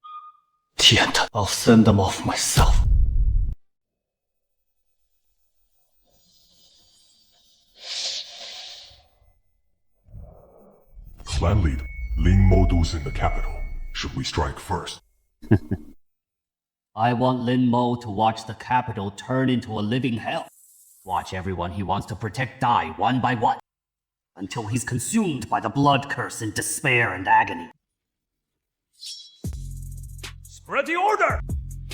J: Tienta. I'll send them off myself.
C: Clan leader, Lin Modu's in the capital. Should we strike first?
J: I want Lin Mo to watch the capital turn into a living hell. Watch everyone he wants to protect die one by one, until he's consumed by the blood curse in despair and agony.
S: Spread the order!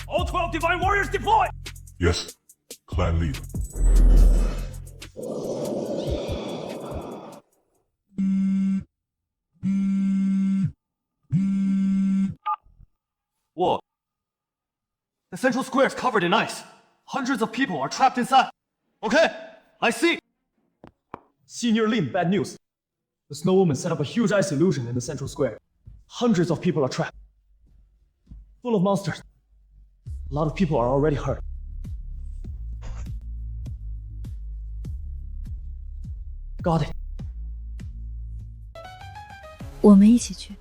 S: All 12 divine warriors deploy!
C: Yes, clan leader.
J: Whoa. The central square is covered in ice. Hundreds of people are trapped inside. Okay, I see.
E: Senior Lin, bad news. The Snow Woman set up a huge ice illusion in the central square. Hundreds of people are trapped. Full of monsters. A lot of people are already hurt. Got it.
Q: 我们一起去。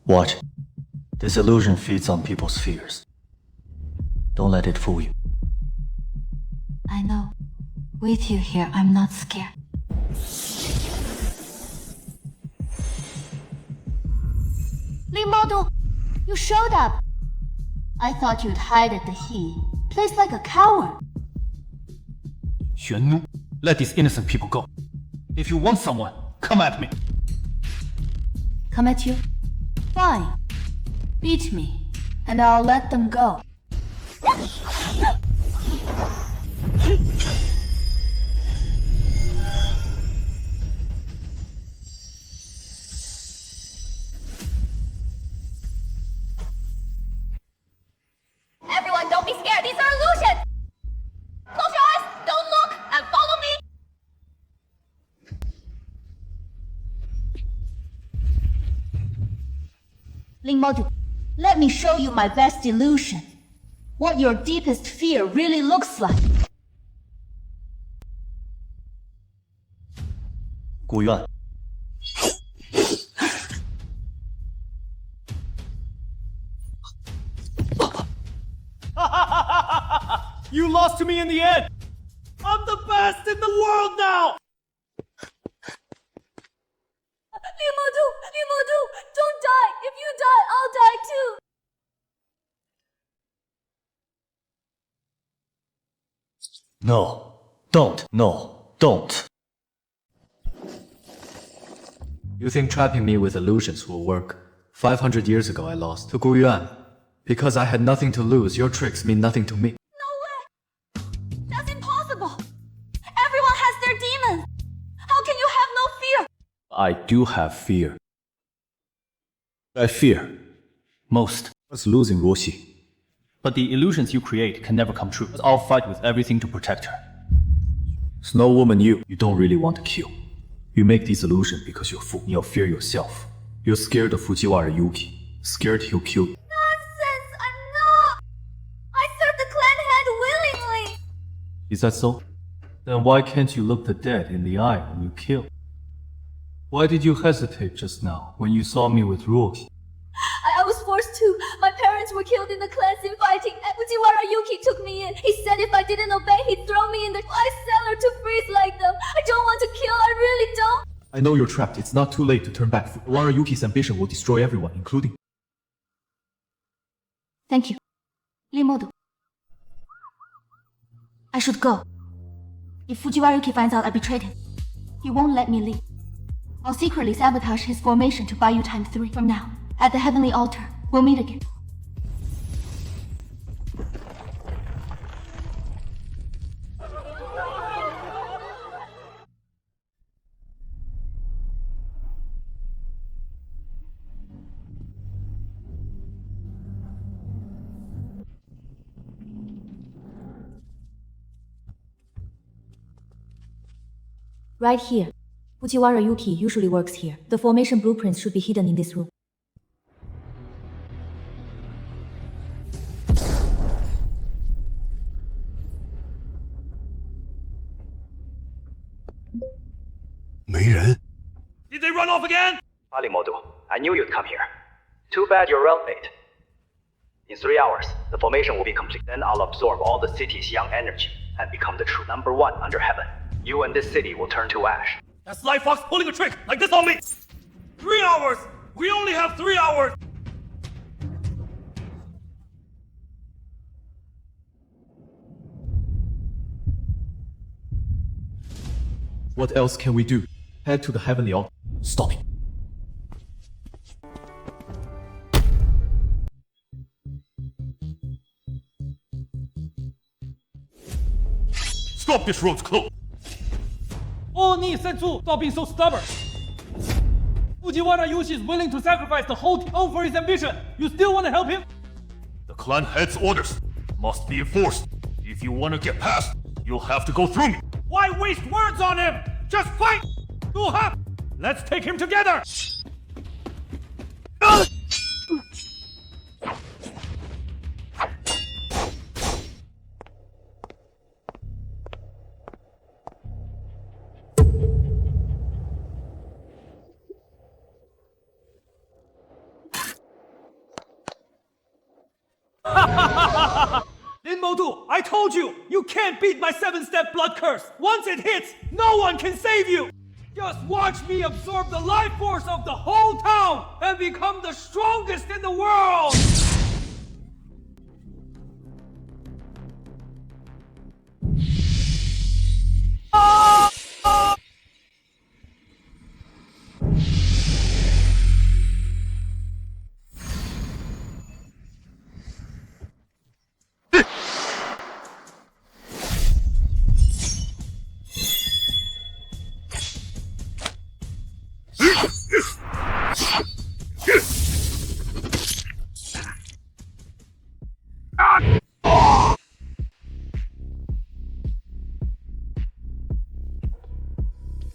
J: Watch. This illusion feeds on people's fears. Don't let it fool you.
O: I know. With you here, I'm not scared. Lin Mo, you showed up. I thought you'd hide at the He. Placed like a coward.
A: Xuan Nu, let these innocent people go. If you want someone, come at me.
O: Come at you? Fine. Beat me, and I'll let them go. Lin Mo, let me show you my best illusion. What your deepest fear really looks like.
E: Gu Yuan.
A: You lost to me in the end! I'm the best in the world now!
H: Lin Mo, don't die! If you die, I'll die too!
E: No, don't. No, don't.
B: You think trapping me with illusions will work? 500 years ago I lost to Gu Yuan. Because I had nothing to lose, your tricks mean nothing to me.
H: No way! That's impossible! Everyone has their demons! How can you have no fear?
B: I do have fear. I fear most was losing Ruoxi.
A: But the illusions you create can never come true. I'll fight with everything to protect her.
B: Snow Woman, you don't really want to kill. You make these illusions because you're fool. You fear yourself. You're scared of Fujiwara Yuki. Scared he'll kill you.
H: Nonsense! I'm not! I served the clan head willingly!
B: Is that so? Then why can't you look the dead in the eye when you kill? Why did you hesitate just now when you saw me with Ruoxi?
H: I was forced to. My parents were killed in the clans infighting, and Fujiwara Yuki took me in. He said if I didn't obey, he'd throw me in the ice cellar to freeze like them. I don't want to kill, I really don't.
B: I know you're trapped. It's not too late to turn back. Fujiwara Yuki's ambition will destroy everyone, including...
O: Thank you. Lin Mo, I should go. If Fujiwara Yuki finds out I betrayed him, he won't let me leave. I'll secretly sabotage his formation to buy you time 3 from now. At the heavenly altar, we'll meet again.
Q: Right here. Fujiwara Yuki usually works here. The formation blueprints should be hidden in this room.
S: Did they run off again?
G: Alimodu, I knew you'd come here. Too bad you're well paid. In 3 hours, the formation will be complete. Then I'll absorb all the city's young energy and become the true #1 under heaven. You and this city will turn to ash.
S: That's Sly Fox pulling a trick like this on me! 3 hours! We only have 3 hours!
B: What else can we do? Head to the heavenly altar. Stop it.
S: Stop this road's closed!
A: Stop being so stubborn! Fujiwara Yushi is willing to sacrifice the whole town for his ambition. You still want to help him?
S: The clan head's orders must be enforced. If you want to get past, you'll have to go through me.
A: Why waste words on him? Just fight! Du Hap! Let's take him together! Lin Mo, I told you! You can't beat my 7-step blood curse! Once it hits, no one can save you! Just watch me absorb the life force of the whole town and become the strongest in the world!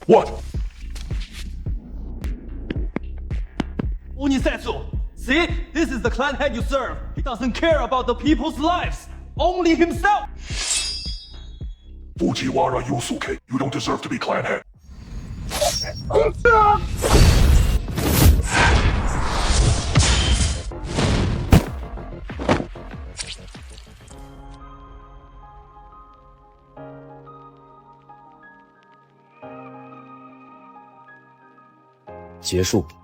S: What?
A: See? This is the clan head you serve. He doesn't care about the people's lives. Only himself.
C: Fujiwara Yusuke, you don't deserve to be clan head.
E: 结束。